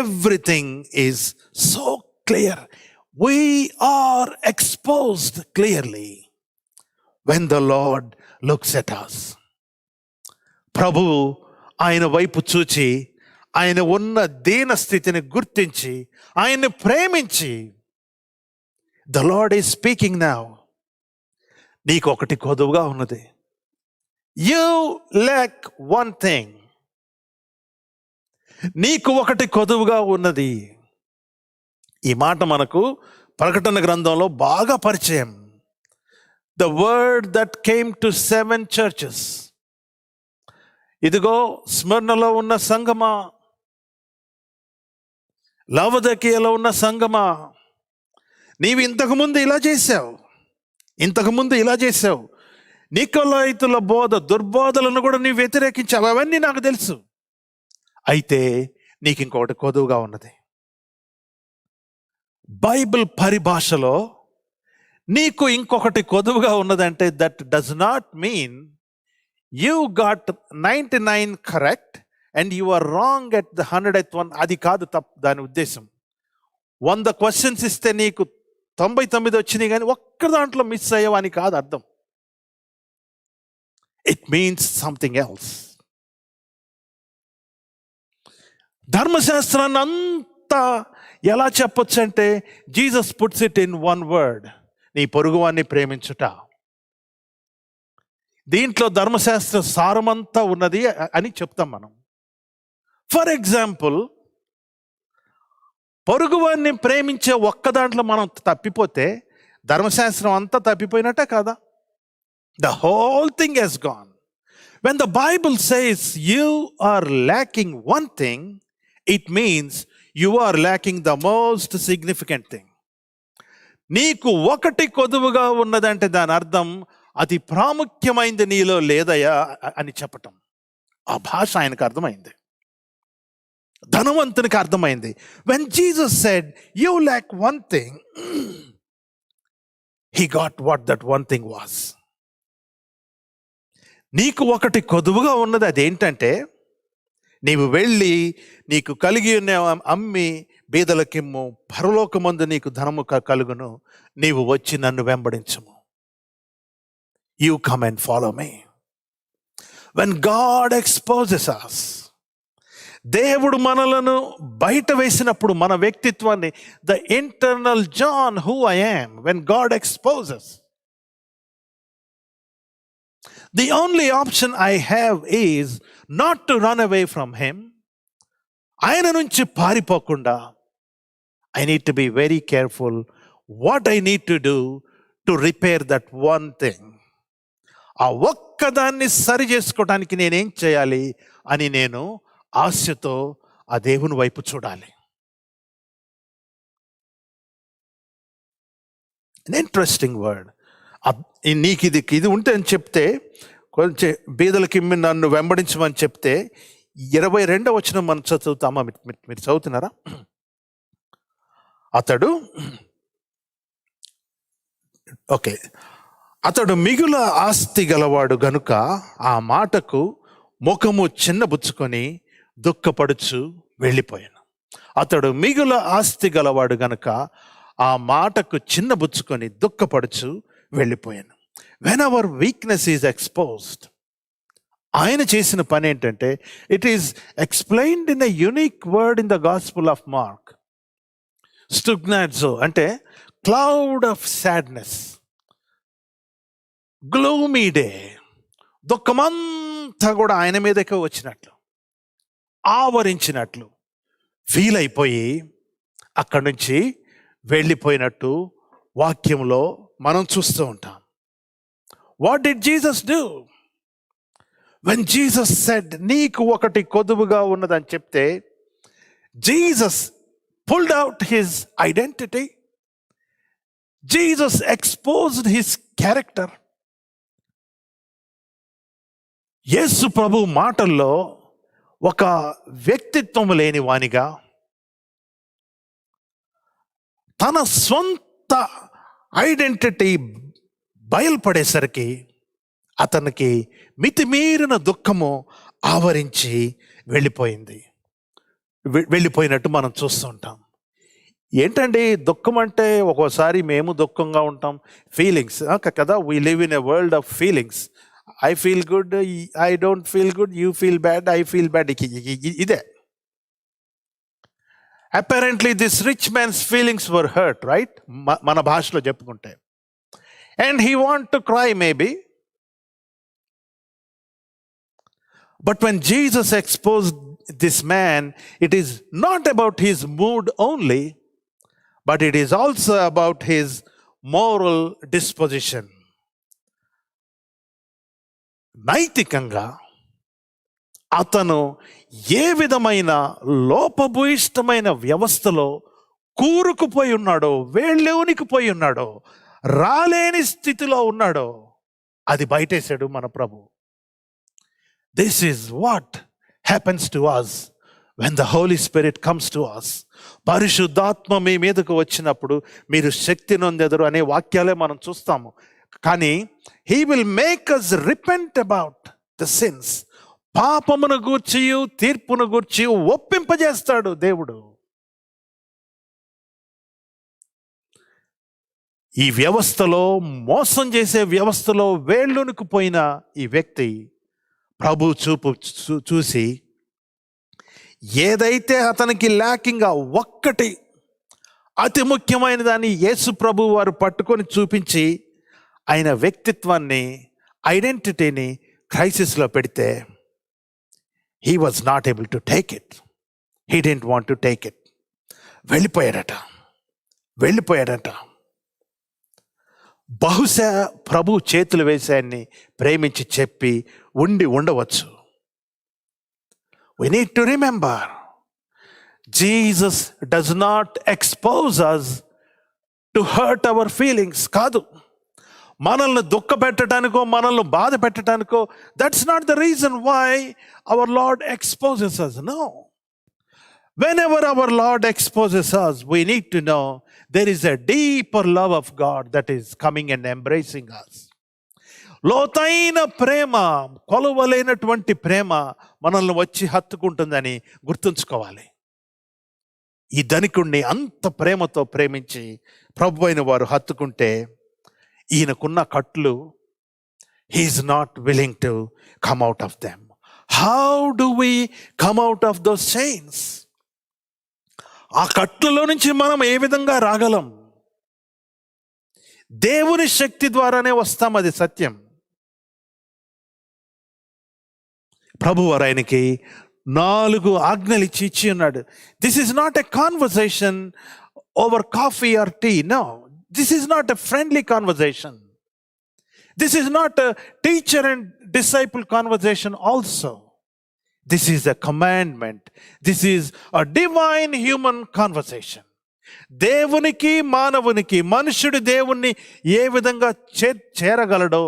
everything is so clear. We are exposed clearly when the Lord looks at us. ప్రభువు ఆయన వైపు చూచి, ఆయన ఉన్న దీన స్థితిని గుర్తించి, ఆయన్ని ప్రేమించి, the Lord is speaking now. నీకు ఒకటి కొదువుగా ఉన్నది. You lack one thing. నీకు ఒకటి కొదువుగా ఉన్నది. ఈ మాట మనకు ప్రకటన గ్రంథంలో బాగా పరిచయం. The word that came to 7 churches. ఇదిగో స్మరణలో ఉన్న సంగమా, లవదకియలో ఉన్న సంగమా, నీవు ఇంతకుముందు ఇలా చేశావు, నికొలాయితుల బోధ దుర్బోధలను కూడా నీవు వ్యతిరేకించావు, అవన్నీ నాకు తెలుసు. అయితే నీకు ఇంకొకటి కొదువుగా ఉన్నది. బైబిల్ పరిభాషలో నీకు ఇంకొకటి కొదువుగా ఉన్నదంటే that does not mean you got 99 correct and you are wrong at the 100th one. అది కాదు దాని ఉద్దేశం. 100 క్వశ్చన్స్ ఇస్తే నీకు 99 వచ్చినాయి కానీ ఒక్క దాంట్లో మిస్ అయ్యావు అని కాదు అర్థం. It means something else. ధర్మశాస్త్రాన్ని అంతా ఎలా చెప్పొచ్చు అంటే Jesus puts it in 1 word, నీ పొరుగువాన్ని ప్రేమించుట. దీంట్లో ధర్మశాస్త్ర సారమంతా ఉన్నది అని చెప్తాం మనం. ఫర్ ఎగ్జాంపుల్, పొరుగువారిని ప్రేమించే ఒక్క దాంట్లో మనం తప్పిపోతే ధర్మశాస్త్రం అంతా తప్పిపోయినట్టే కదా. The whole thing has gone. When the Bible says you are lacking one thing, it means you are lacking the most significant thing. నీకు ఒకటి కొదువుగా ఉన్నదంటే దాని అర్థం అతి ప్రాముఖ్యమైనది నీలో లేదయా అని చెప్పటం. ఆ భాష ఆయనకు అర్థమైంది, ధనవంతునికి అర్థమైంది. When Jesus said you lack one thing, he got what that one thing was. నీకు ఒకటి కొదువుగా ఉన్నది, అదేంటంటే నీవు వెళ్ళి నీకు కలిగి ఉన్న అమ్మి బీదలకిమ్ము, పరలోకమందు నీకు ధనము కలుగును, నీవు వచ్చి నన్ను వెంబడించుము. You come and follow me. When God exposes us, దేవుడు మనలను బయట వేసినప్పుడు మన వ్యక్తిత్వాన్ని, the internal John who I am, when God exposes, the only option I have is not to run away from him. ఆయన నుంచి పారిపోకుండా I need to be very careful what I need to do to repair that one thing. ఆ ఒక్కదాన్ని సరి చేసుకోవడానికి నేనేం చేయాలి అని నేను ఆశతో ఆ దేవుని వైపు చూడాలి. An interesting word. నీకు ఇది ఉంటే అని చెప్తే, కొంచెం బీదలకి నన్ను వెంబడించమని చెప్తే 22వ వచనం మనం చదువుతామా? మీరు చదువుతున్నారా? అతడు మిగుల ఆస్తి గలవాడు గనుక ఆ మాటకు ముఖము చిన్నబుచ్చుకొని దుఃఖపడుచు వెళ్ళిపోయాను. అతడు మిగుల ఆస్తి గలవాడు గనుక ఆ మాటకు చిన్నబుచ్చుకొని దుఃఖపడుచు వెళ్ళిపోయాను. When our weakness is exposed, ఆయన చేసిన పని ఏంటంటే, it is explained in a unique word in the gospel of Mark. స్టుగ్నాట్జో అంటే cloud of sadness, gloomy day, దుఃఖమంతా కూడా ఆయన మీదకే వచ్చినట్లు, ఆవరించినట్లు ఫీల్ అయిపోయి అక్కడి నుంచి వెళ్ళిపోయినట్టు వాక్యంలో మనం చూస్తూ ఉంటాం. What did Jesus do? When Jesus said, నీకు ఒకటి కొదువుగా ఉన్నదని చెప్తే, Jesus pulled out his identity. Jesus exposed his character. యేసు ప్రభు మాటల్లో ఒక వ్యక్తిత్వం లేని వానిగా, తన సొంత ఐడెంటిటీ బయలుపడేసరికి అతనికి మితిమీరిన దుఃఖము ఆవరించి వెళ్ళిపోయినట్టు మనం చూస్తూ ఉంటాం. ఏంటండి దుఃఖం అంటే? ఒక్కోసారి మేము దుఃఖంగా ఉంటాం, ఫీలింగ్స్ కదా. We live in a world of feelings. I feel good, I don't feel good, you feel bad, I feel bad. ఇదే. Apparently this rich man's feelings were hurt, right? మన భాషలో చెప్పుకుంటే. And he want to cry maybe. But when Jesus exposed this man, it is not about his mood only, but it is also about his moral disposition. నైతికంగా అతను ఏ విధమైన లోపభూయిష్టమైన వ్యవస్థలో కూరుకుపోయి ఉన్నాడో, వేళ్ళెవునికిపోయి ఉన్నాడో, రాలేని స్థితిలో ఉన్నాడో, అది బయటేశాడు మన ప్రభు. This is what happens to us when the Holy Spirit comes to us. పరిశుద్ధాత్మ మీ మీదకు వచ్చినప్పుడు మీరు శక్తి నొందెదరు అనే వాక్యాలే మనం చూస్తాము. కానీ he will make us repent about the sins. పాపమును గూర్చియు తీర్పును గూర్చియు ఒప్పింపజేస్తాడు దేవుడు. ఈ వ్యవస్థలో, మోసం చేసే వ్యవస్థలో వేళ్ళునికి పోయిన ఈ వ్యక్తి ప్రభు చూసి ఏదైతే అతనికి ల్యాకింగ్, ఒక్కటి అతి ముఖ్యమైన దాన్ని యేసు ప్రభు వారు పట్టుకొని చూపించి ఆయన వ్యక్తిత్వాన్ని, ఐడెంటిటీని క్రైసిస్లో పెడితే, he was not able to take it. He didn't want to take it. వెళ్ళిపోయాడట. బహుశా ప్రభు చేతులు వేసి ఆయన్ని ప్రేమించి చెప్పి ఉండవచ్చు. We need to remember, Jesus does not expose us to hurt our feelings. కాదు, మనల్ని దుఃఖ పెట్టడానికో మనల్ని బాధ పెట్టడానికో, that's not the reason why our Lord exposes us. No. Whenever our Lord exposes us, we need to know there is a deeper love of God that is coming and embracing us. లోతైన ప్రేమ, కొలవలేనటువంటి ప్రేమ మనల్ని వచ్చి హత్తుకుంటుందని గుర్తుంచుకోవాలి. ఈ ధనికుణ్ణి అంత ప్రేమతో ప్రేమించి ప్రభు అయిన వారు హత్తుకుంటే ఈయనకున్న కట్లు, he is not willing to come out of them. How do we come out of those chains? ఆ కట్లలో నుంచి మనం ఏ విధంగా రాగలం? దేవుని శక్తి ద్వారానే వస్తాం, అది సత్యం. ప్రభువారు ఆయనకి 4 ఆజ్ఞలు ఇచ్చి ఉన్నాడు. This is not a conversation over coffee or tea. No, this is not a friendly conversation. This is not a teacher and disciple conversation also. This is a commandment. This is a divine human conversation. దేవునికి మానవునికి, మనుషుడు దేవుణ్ణి ఏ విధంగా చేరగలడో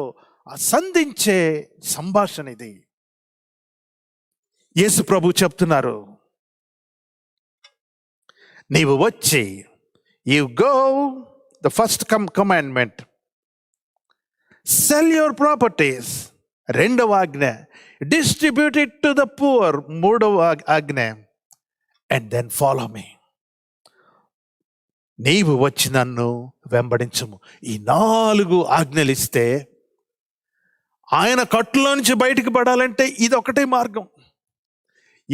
సంధించే సంభాషణ ఇది. యేసు ప్రభు చెప్తున్నారు, నీవు వచ్చి, you go, the first commandment, sell your properties. రెండవ ఆజ్ఞ, distribute it to the poor. మూడవ ఆజ్ఞ, and then follow me. నీవు వచ్చి నన్ను వెంబడించుము. ఈ 4 ఆజ్ఞలు ఇస్తే ఆయన కట్టులో నుంచి బయటికి పడాలంటే ఇది ఒకటే మార్గం.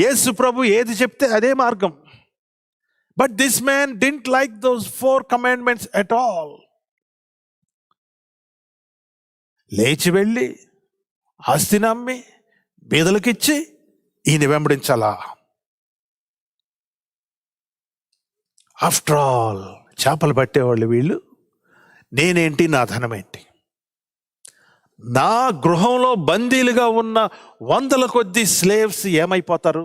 యేసు ప్రభు ఏది చెప్తే అదే మార్గం. But this man didn't like those 4 commandments at all. లేచి వెళ్ళి ఆస్తిని అమ్మి బీదలకిచ్చి ఈయన వెంబడించాలా? ఆఫ్టర్ ఆల్ చేపలు పట్టేవాళ్ళు వీళ్ళు, నేనేంటి, నా ధనమేంటి? నా గృహంలో బందీలుగా ఉన్న 100 కొద్ది స్లేవ్స్ ఏమైపోతారు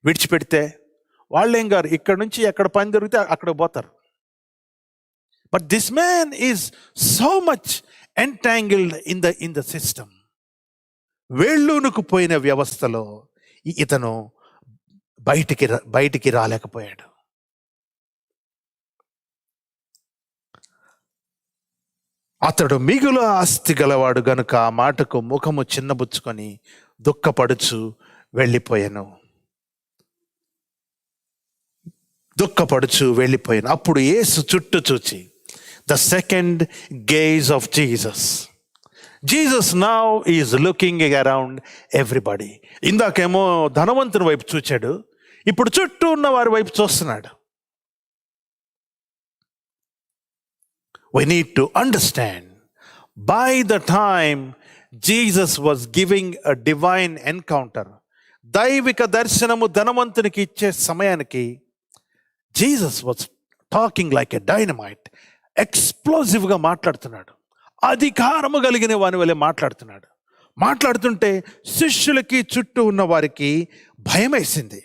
విడిచిపెడితే? వాళ్ళేం గారు, ఇక్కడ నుంచి ఎక్కడ పని దొరికితే అక్కడ పోతారు. But this man is so much entangled in the system. వేళ్ళూనుకు పోయిన వ్యవస్థలో ఇతను బయటికి రాలేకపోయాడు. అతడు మిగులు ఆస్తి గలవాడు గనుక ఆ మాటకు ముఖము చిన్నబుచ్చుకొని దుఃఖపడుచు వెళ్ళిపోయాను. అప్పుడు యేసు చుట్టూ చూచి, the second gaze of Jesus now is looking around everybody. ఇందాకేమో ధనవంతుని వైపు చూచాడు, ఇప్పుడు చుట్టూ ఉన్న వారి వైపు చూస్తున్నాడు. We need to understand, by the time Jesus was giving a divine encounter, దైవిక దర్శనము ధనవంతునికి ఇచ్చే సమయానికి, Jesus was talking like a dynamite. ఎక్స్ప్లోజివ్గా మాట్లాడుతున్నాడు, అధికారము కలిగిన వాని వలె మాట్లాడుతుంటే శిష్యులకి చుట్టూ ఉన్న వారికి భయం వేసింది.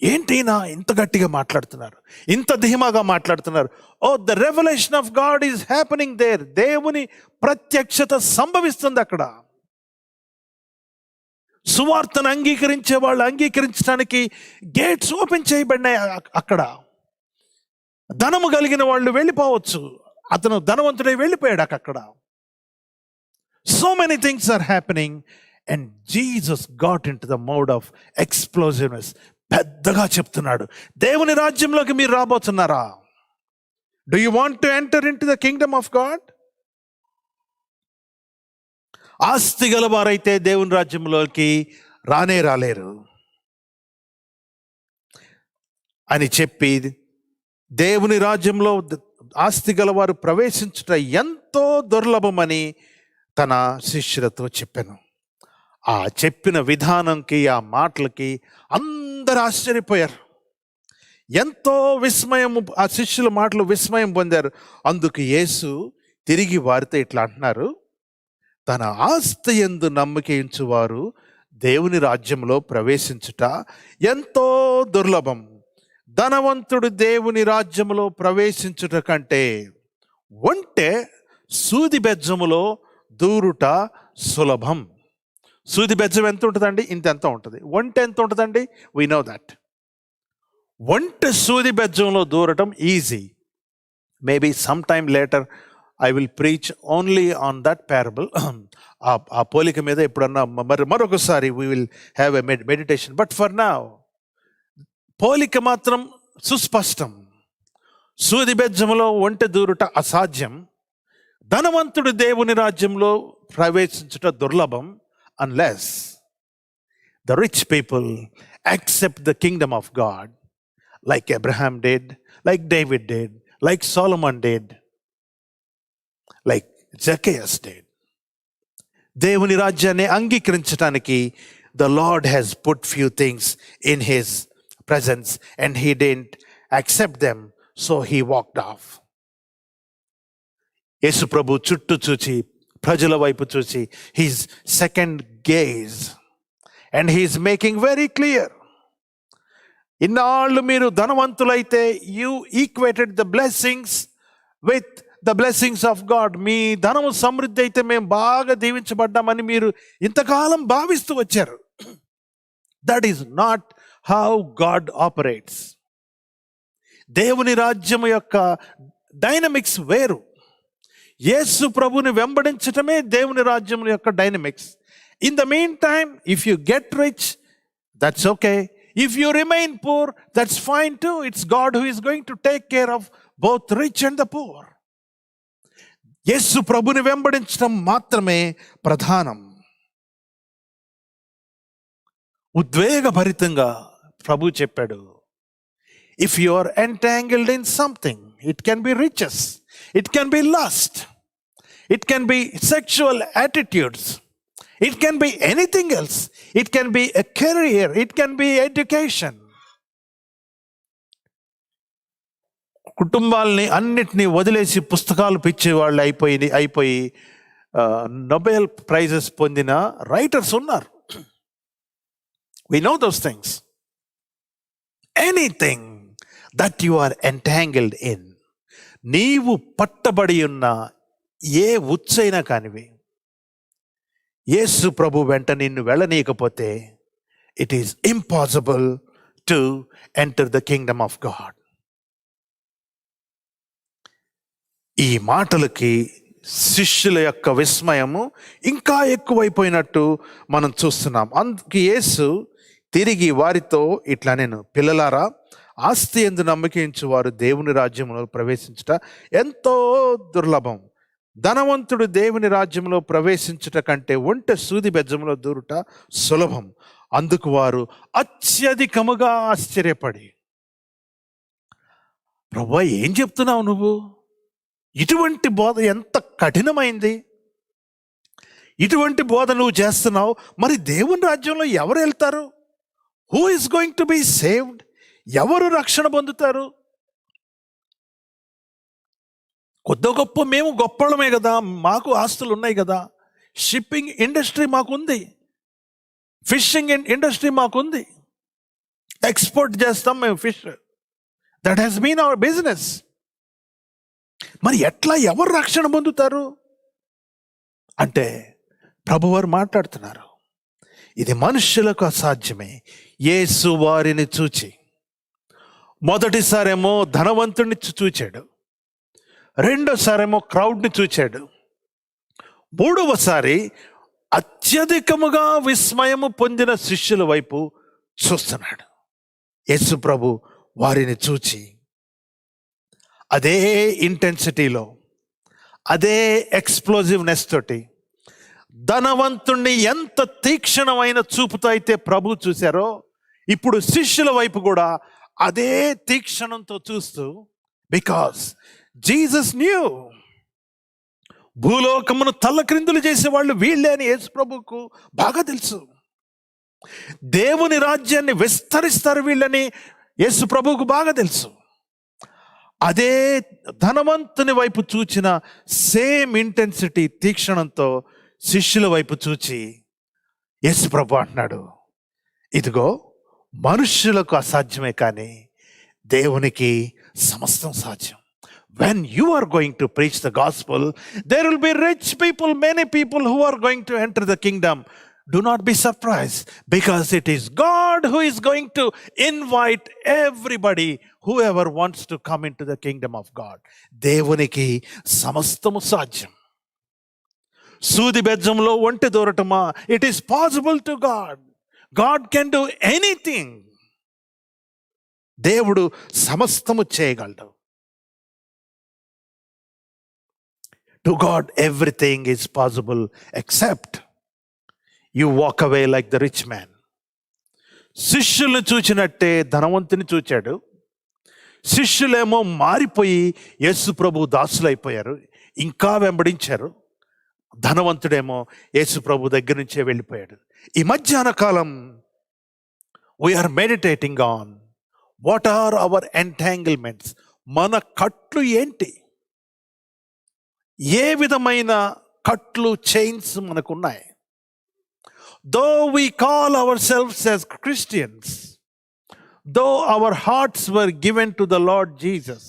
ఏంటినా ఇంత గట్టిగా మాట్లాడుతున్నారు, ఇంత ధీమాగా మాట్లాడుతున్నారు? Oh, the revelation of God is happening there. దేవుని ప్రత్యక్షత సంభవిస్తుంది అక్కడ. సువార్తను అంగీకరించే వాళ్ళు అంగీకరించడానికి గేట్స్ ఓపెన్ చేయబడినాయి అక్కడ. ధనము కలిగిన వాళ్ళు వెళ్ళిపోవచ్చు, అతను ధనవంతుడై వెళ్ళిపోయాడు అక్కడ. So many things are happening and Jesus got into the mode of explosiveness. పెద్దగా చెప్తున్నాడు, దేవుని రాజ్యంలోకి మీరు రాబోతున్నారా? Do you want to enter into the kingdom of God? ఆస్తి గలవారైతే దేవుని రాజ్యంలోకి రాలేరు అని చెప్పి, దేవుని రాజ్యంలో ఆస్తి గలవారు ప్రవేశించుట ఎంతో దుర్లభమని తన శిష్యులతో చెప్పాను. ఆ చెప్పిన విధానంకి, ఆ మాటలకి అందరూ ఆశ్చర్యపోయారు. ఎంతో విస్మయము, ఆ శిష్యుల మాటలు విస్మయం పొందారు. అందుకు యేసు తిరిగి వారితో ఇట్లా అంటున్నారు, తన ఆస్తి యందు నమ్మకించువారు దేవుని రాజ్యంలో ప్రవేశించుట ఎంతో దుర్లభం. ధనవంతుడు దేవుని రాజ్యములో ప్రవేశించుట కంటే ఒంటె సూది బెజ్జములో దూరుట సులభం. సూది బెజ్జం ఎంత ఉంటుందండి? ఇంత ఉంటుంది. ఒంటె ఎంత ఉంటుందండి? We know that. ఒంటె సూది బెజ్జంలో దూరటం easy. Maybe some time later I will preach only on that parable. ఆ పోలిక మీద ఎప్పుడన్నా మరొకసారి we will have a meditation. But for now పోలిక మాత్రం సుస్పష్టం. సూది బెజ్జములో ఒంటె దూరుట అసాధ్యం. ధనవంతుడు దేవుని రాజ్యంలో ప్రవేశించుట దుర్లభం. Unless the rich people accept the kingdom of God like Abraham did, like David did, like Solomon did, like Zacchaeus did. దేవుని రాజ్యాన్ని అంగీకరించడానికి the Lord has put few things in his presence and he didn't accept them, so he walked off. యేసు ప్రభు చుట్టూ చూచి, ప్రజల వైపు చూచి, his second gaze, and he is making very clear, ఇన్నాళ్ళు మీరు ధనవంతులైతే you equated the blessings with the blessings of God. మీ ధనము సమృద్ధి అయితే మేము బాగా దీవించబడ్డామని మీరు ఇంతకాలం భావిస్తూ వచ్చారు. That is not how God operates. దేవుని రాజ్యం యొక్క డైనమిక్స్ వేరు. యేసు ప్రభుని వెంబడించటమే దేవుని రాజ్యం యొక్క dynamics. In the mean time, if you get rich, that's okay. If you remain poor, that's fine too. It's God who is going to take care of both rich and the poor. యేసు ప్రభుని వెంబడించడం మాత్రమే ప్రధానం. ఉద్వేగభరితంగా ప్రభు చెప్పాడు, if you are entangled in something, it can be riches, it can be lust, it can be sexual attitudes, it can be anything else. It can be a career. It can be education. కుటుంబాలని అన్నిటినీ వదిలేసి పుస్తకాలు పిచ్చే వాళ్ళు అయిపోయి Nobel prices పొందిన writers ఉన్నారు. We know those things. Anything that you are entangled in, నీవు పట్టబడి ఉన్న ఏ ఉచ్చైనా కానివి, యేసు ప్రభు వెంట నిన్ను వెళ్ళనీయకపోతే it is impossible to enter the kingdom of God. ఈ మాటలకి శిష్యుల యొక్క విస్మయము ఇంకా ఎక్కువైపోయినట్టు మనం చూస్తున్నాం. అందుకు యేసు తిరిగి వారితో ఇట్లా, నేను పిల్లలారా, ఆస్తి యందు నమ్మకించు వారు దేవుని రాజ్యంలో ప్రవేశించుట ఎంతో దుర్లభం. ధనవంతుడు దేవుని రాజ్యంలో ప్రవేశించుట కంటే ఒంటె సూది బెజ్జంలో దూరుట సులభం. అందుకు వారు అత్యధికముగా ఆశ్చర్యపడి, ప్రభువా, ఏం చెప్తున్నావు నువ్వు? ఇటువంటి బోధ ఎంత కఠినమైంది! ఇటువంటి బోధ నువ్వు చేస్తున్నావు. మరి దేవుని రాజ్యంలో ఎవరు వెళ్తారు? Who is going to be saved? ఎవరు రక్షణ పొందుతారు? కొద్ది గొప్ప మేము గొప్పలమే కదా, మాకు ఆస్తులు ఉన్నాయి కదా, షిప్పింగ్ ఇండస్ట్రీ మాకుంది, ఫిషింగ్ ఇండస్ట్రీ మాకుంది, ఎక్స్పోర్ట్ చేస్తాం మేము fish. That has been our business. మరి ఎట్లా, ఎవరు రక్షణ పొందుతారు అంటే ప్రభువారు మాట్లాడుతున్నారు, ఇది మనుష్యులకు అసాధ్యమే. యేసు వారిని చూచి, మొదటిసారేమో ధనవంతుడిని చూచాడు, రెండోసారేమో క్రౌడ్ని చూచాడు, మూడవసారి అత్యధికముగా విస్మయము పొందిన శిష్యుల వైపు చూస్తున్నాడు. యేసు ప్రభు వారిని చూచి అదే ఇంటెన్సిటీలో, అదే ఎక్స్ప్లోజివ్నెస్ తోటి, ధనవంతుణ్ణి ఎంత తీక్షణమైన చూపుతో అయితే ప్రభు చూశారో, ఇప్పుడు శిష్యుల వైపు కూడా అదే తీక్షణంతో చూస్తూ, బికాస్ జీసస్ న్యూ, భూలోకమును తల్లక్రిందులు చేసేవాళ్ళు వీళ్ళే అని యేసు ప్రభుకు బాగా తెలుసు. దేవుని రాజ్యాన్ని విస్తరిస్తారు వీళ్ళని యేసు ప్రభువుకు బాగా తెలుసు. అదే ధనవంతుని వైపు చూచిన సేమ్ ఇంటెన్సిటీ, తీక్షణంతో శిష్యుల వైపు చూచి యేసు ప్రభు అంటున్నాడు, ఇదిగో మనుష్యులకు అసాధ్యమే కానీ దేవునికి సమస్తం సాధ్యం. When you are going to preach the gospel, there will be rich people, many people who are going to enter the kingdom. Do not be surprised, because it is God who is going to invite everybody, whoever wants to come into the kingdom of God. దేవునికి సమస్తము సాధ్యం. సూది బెజ్జంలో ఒంటె దూరటమా? It is possible to God. God can do anything. దేవుడు సమస్తము చేయగలడు. To God, everything is possible except you walk away like the rich man. శిష్యులను చూచినట్టే ధనవంతుని చూచాడు. శిష్యులేమో మారిపోయి యేసు ప్రభు దాసులైపోయారు, ఇంకా వెంబడించారు. ధనవంతుడేమో యేసు ప్రభు దగ్గర నుంచే వెళ్ళిపోయాడు. ఈ మధ్యాహ్న కాలం we are meditating on what are our entanglements. మన కట్లు ఏంటి? ఏ విధమైన కట్లు, చైన్స్ మనకున్నాయి? Though we call ourselves as Christians, though our hearts were given to the Lord Jesus,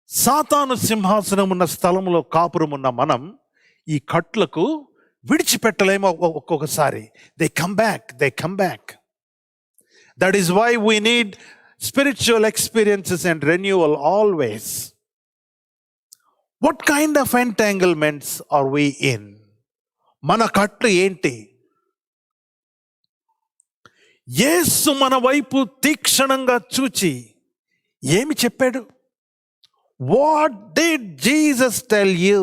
సాతాను సింహాసనం ఉన్న స్థలంలో కాపురం ఉన్న మనం ఈ కట్లకు విడిచిపెట్టలేమో ఒక్కొక్కసారి. They come back. That is why we need spiritual experiences and renewal always. What kind of entanglements are we in? మన కట్లు ఏంటి? యేసు మన వైపు తీక్షణంగా చూచి ఏమి చెప్పాడు? What did Jesus tell you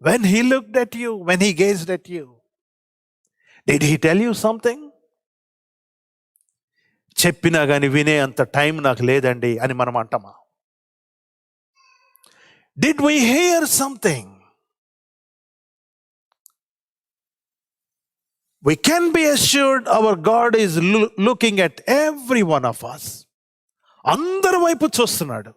when he looked at you, when he gazed at you? Did he tell you something? చెప్పినా కానీ వినే అంత టైం నాకు లేదండి అని మనం అంటామా? Did we hear something? We can be assured our God is looking at every one of us. అందరి వైపు చూస్తున్నాడు.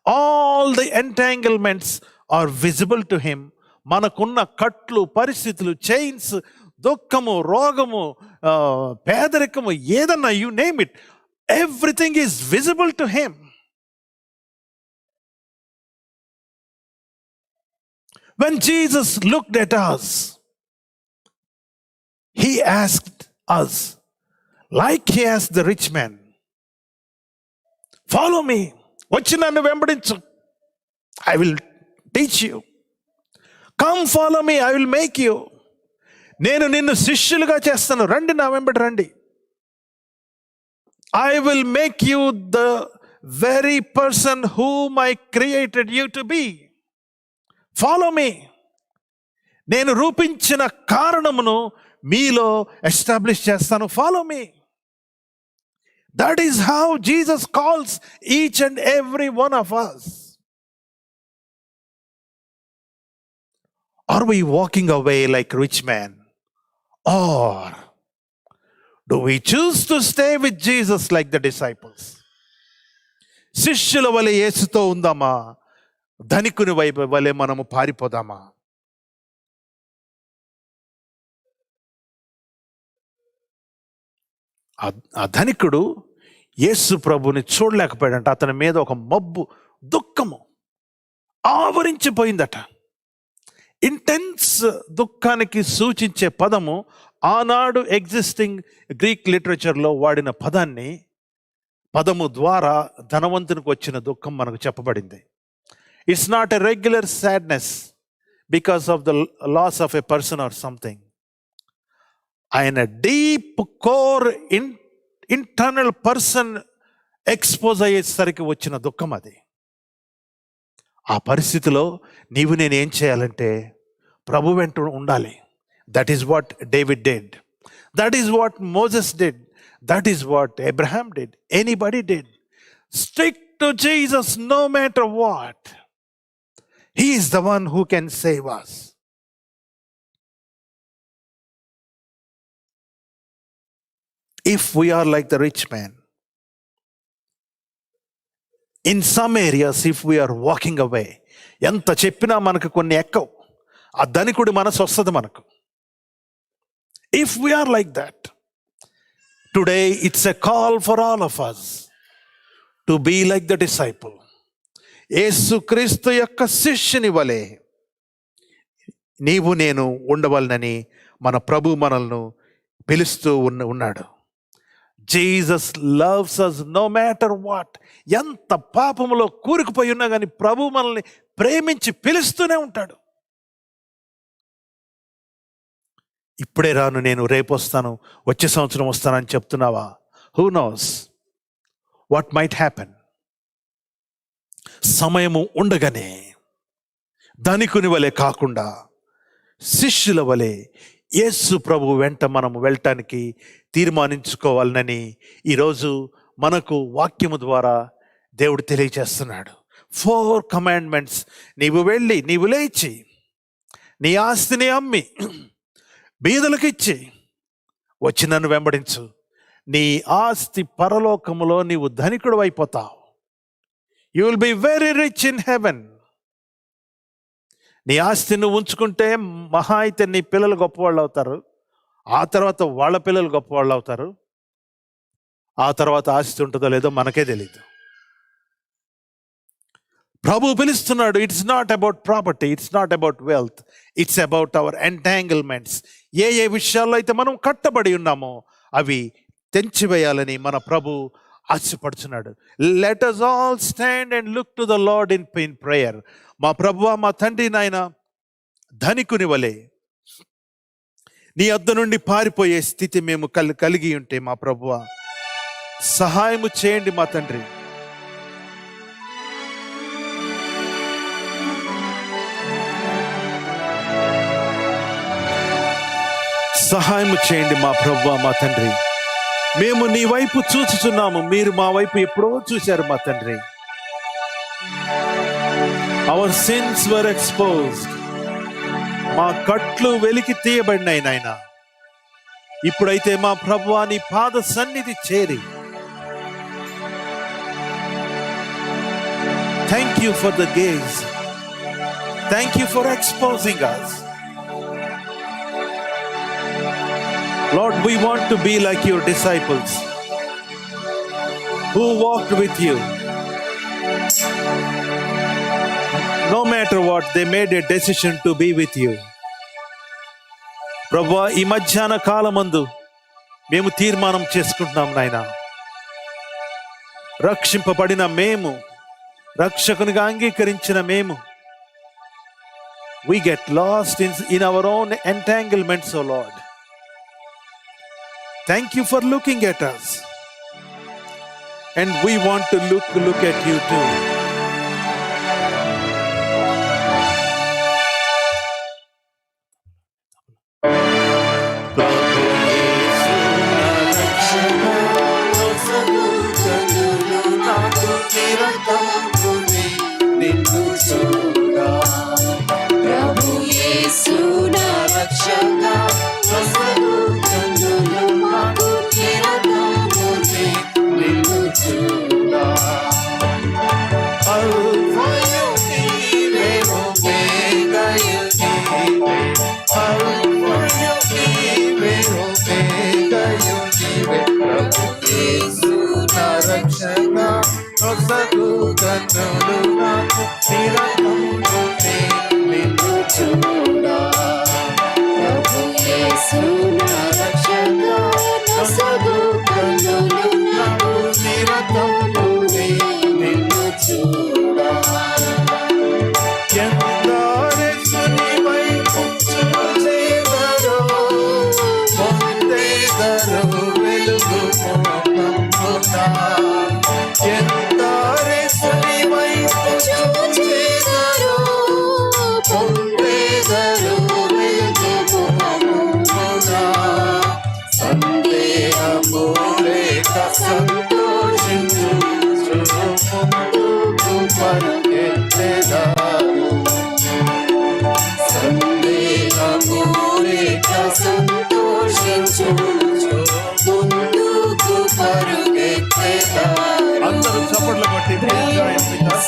All the entanglements are visible to him. మనకున్న కట్లు, పరిస్థితులు, చైన్స్, దుఃఖము, రోగము, పేదరికము, ఏదన్నా, you name it, everything is visible to him. When Jesus looked at us, he asked us, like he asked the rich man, follow me. వచ్చి నన్ను వెంబడించు. I will teach you. Come follow me, I will make you. నేను నిన్ను శిష్యులుగా చేస్తాను, రండి నా వెంబడి రండి. I will make you the very person whom I created you to be. Follow me. నేను రూపించిన కారణమును మీలో ఎస్టాబ్లిష్ చేస్తాను. Follow me. That is how Jesus calls each and every one of us. Are we walking away like rich man? Or do we choose to stay with Jesus like the disciples? శిష్యుల వలె యేసుతో ఉందామా? ధనికుని వైపు వలె మనము పారిపోదామా? ఆ ధనికుడు యేసు ప్రభుని చూడలేకపోయాడంట. అతని మీద ఒక మబ్బు, దుఃఖము ఆవరించిపోయిందట. ఇంటెన్స్ దుఃఖానికి సూచించే పదము ఆనాడు ఎగ్జిస్టింగ్ గ్రీక్ లిటరేచర్లో వాడిన పదము ద్వారా ధనవంతునికి వచ్చిన దుఃఖం మనకు చెప్పబడింది. It's not a regular sadness because of the loss of a person or something. ఆయన deep core internal person expose అయ్యేసరికి వచ్చిన దుఃఖం అది. ఆ పరిస్థితిలో నీవు నేను ఏం చేయాలంటే ప్రభు వెంట ఉండాలి. That is what David did. That is what Moses did. That is what Abraham did. Anybody did. Stick to Jesus no matter what. He is the one who can save us. if we are like the rich man, in some areas if we are walking away, ఎంత చెప్పినా మనకు కొన్ని ఎక్కవు. ఆ ధనికుడి మనసు వస్తుంది మనకు. If we are like that, today it's a call for all of us to be like the disciple. యేసుక్రీస్తు యొక్క శిష్యుని వలె నీవు నేను ఉండవలనని మన ప్రభు మనల్ని పిలుస్తూ ఉన్నాడు. Jesus loves us no matter what. ఎంత పాపములో కూరుకుపోయి ఉన్నా కానీ ప్రభు మనల్ని ప్రేమించి పిలుస్తూనే ఉంటాడు. ఇప్పుడే రాను, నేను రేపు వస్తాను, వచ్చే సంవత్సరం వస్తానని చెప్తున్నావా? Who knows what might happen. సమయము ఉండగానే ధనికుని వలె కాకుండా శిష్యుల వలె యేసు ప్రభు వెంట మనము వెళ్ళటానికి తీర్మానించుకోవాలని ఈరోజు మనకు వాక్యము ద్వారా దేవుడు తెలియజేస్తున్నాడు. 4 commandments. నీవు వెళ్ళి, నీవు లేచి, నీ ఆస్తిని అమ్మి బీదలకిచ్చి వచ్చి నన్ను వెంబడించు. నీ ఆస్తి పరలోకములో నీవు ధనికుడు అయిపోతావు. You will be very rich in heaven. నీ ఆస్తిని ఉంచుకుంటే మహా అయితే నీ పిల్లలు గొప్పవాళ్ళు అవుతారు, ఆ తర్వాత వాళ్ళ పిల్లలు గొప్పవాళ్ళు అవుతారు, ఆ తర్వాత ఆస్తి ఉంటుందో లేదో మనకే తెలీదు. ప్రభు పిలుస్తున్నాడు. It's not about property, it's not about wealth, it's about our entanglements. ఏ ఏ విషయాల్లో అయితే మనం కట్టబడి ఉన్నామో అవి తెంచివేయాలని మన ప్రభు ఆశపడుతున్నాడు. Let us all stand and look to the Lord in prayer. మా ప్రభువా, మా తండ్రి, నాయన, ధనికుని వలె నీ వద్ద నుండి పారిపోయే స్థితి మేము కలిగి ఉంటే మా ప్రభువా సహాయము చేయండి మా తండ్రి. సహాయము చేయండి మా ప్రభువా, మా తండ్రి. మేము నీ వైపు చూచుచున్నాము, మీరు మా వైపు ఎప్పుడో చూశారు మా తండ్రి. Our sins were exposed. మా కట్లు వెలికి తీయబడినాయి నాయన. ఇప్పుడైతే మా ప్రభువా నీ పాద సన్నిధి చేరి thank you for the gauge, thank you for exposing us. Lord, we want to be like your disciples who walked with you. No matter what, they made a decision to be with you. ప్రభువా, ఈ మధ్యాహ్న కాలమందు మేము తీర్మానం చేసుకుంటున్నాం నాయన. రక్షింపబడిన మేము, రక్షకునిగా అంగీకరించిన మేము, we get lost in our own entanglements, oh Lord. Thank you for looking at us, and we want to look at you too.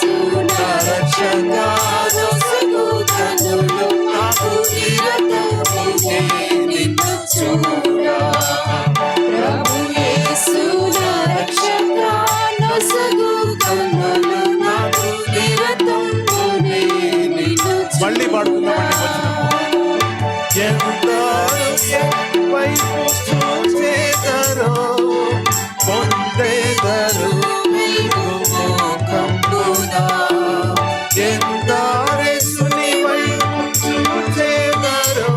యేసు నా రక్షక నొసగు కన్నులు నాకు నిరతమునే నిన్ను చూడా. ప్రభు యేసు నా రక్షక నొసగు కన్నులు నాకు నిరతమునే నిన్ను మళ్ళీ పాడుకుందామండి వైపు చూచేదరో పొందేదరు కంపుదా ఎందారేసుని వైపు చూచేదరో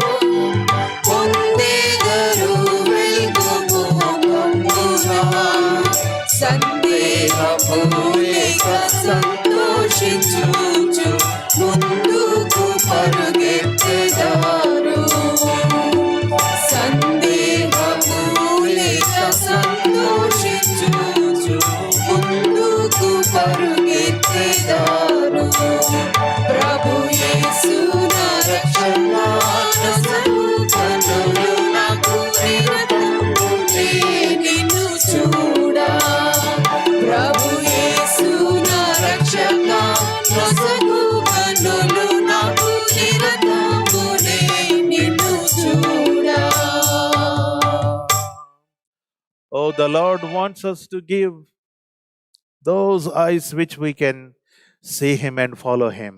పొందేదరు వెలుగు కంపుదా. సందేహము లేక సంతోషించుచు ముందుకు పరుగెత్తెదారు. సందేహము లేక సంతోషించుచు ముందుకు పరుగెత్తెదారు. ప్రభు యేసు నా రక్షణ నొసగు కన్నులు నాకు నిరతమునే నిన్ను చూడా. ప్రభు యేసు నా రక్షక నొసగు కన్నులు నాకు నిరతమునే నిన్ను చూడా. Oh, the Lord wants us to give those eyes which we can see Him and follow Him.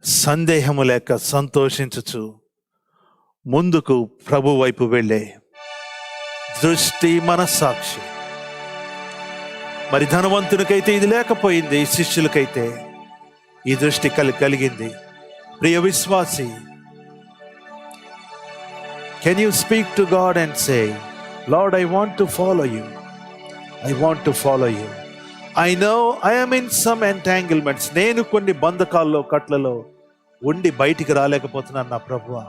సందేహము లేక సంతోషించుచు ముందుకు ప్రభు వైపు వెళ్ళే దృష్టి మనస్సాక్షి. మరి ధనవంతునికైతే ఇది లేకపోయింది, శిష్యులకైతే ఈ దృష్టి కలిగింది. ప్రియ విశ్వాసి, can you speak to God and say, Lord, I want to follow you. I want to follow you. I know I am in some entanglements. నేను కొన్ని బంధకాల్లో కట్లలో ఉండి బయటికి రాలేకపోతున్నాను నా ప్రభువా.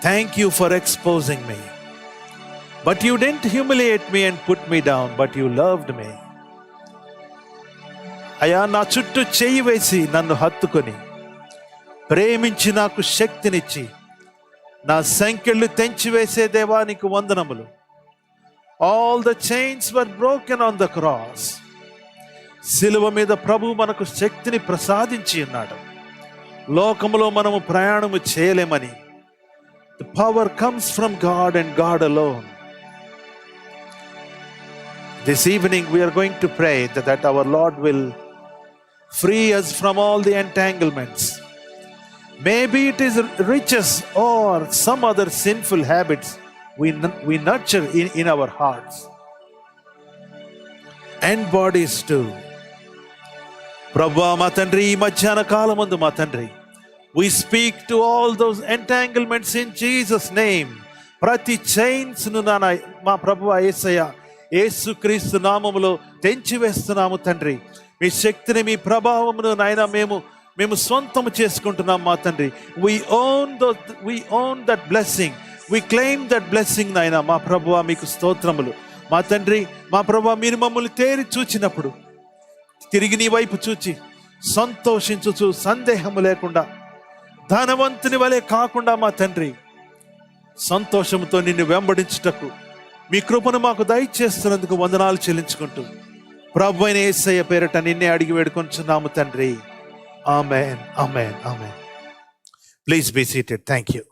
Thank you for exposing me. But you didn't humiliate me and put me down, but you loved me. అయ్యా, నా చుట్టూ చేయి వేసి నన్ను హత్తుకొని ప్రేమించి నాకు శక్తినిచ్చి నా సంకెళ్ళు తెంచివేసే దేవానికి వందనములు. All the chains were broken on the cross. సిలువ మీద ప్రభు మనకు శక్తిని ప్రసాదించి ఉన్నాడు. లోకములో మనము ప్రయాణము చేయలేమని. The power comes from God and God alone. This evening we are going to pray that our Lord will free us from all the entanglements. Maybe it is riches or some other sinful habits we nurture in our hearts and bodies too. Prabhu, మా తండ్రి, ఈ మధ్యాహ్న కాలమందు మా తండ్రి, we speak to all those entanglements in Jesus name. ప్రతి chains ను మా ప్రభువా యేసయ్య యేసుక్రీస్తు నామములో తెంచివేస్తున్నాము తండ్రి. మీ శక్తిని, మీ ప్రభావమును నాయన మేము సొంతము చేసుకుంటున్నాం మా తండ్రి. we own that blessing. we claim that blessing నాయన. మా ప్రభువా మీకు స్తోత్రములు మా తండ్రి. మా ప్రభువా, మీరు మమ్మల్ని తేరి చూచినప్పుడు తిరిగి నీ వైపు చూచి సంతోషించుచు సందేహము లేకుండా ధనవంతుని వలె కాకుండా మా తండ్రి సంతోషంతో నిన్ను వెంబడించుటకు మీ కృపను మాకు దయచేస్తున్నందుకు వందనాలు చెల్లించుకుంటూ ప్రభు అయిన యేసయ్య పేరట నిన్నే అడిగి వేడుకొంచున్నాము తండ్రి. Amen, amen, amen. Please be seated. Thank you.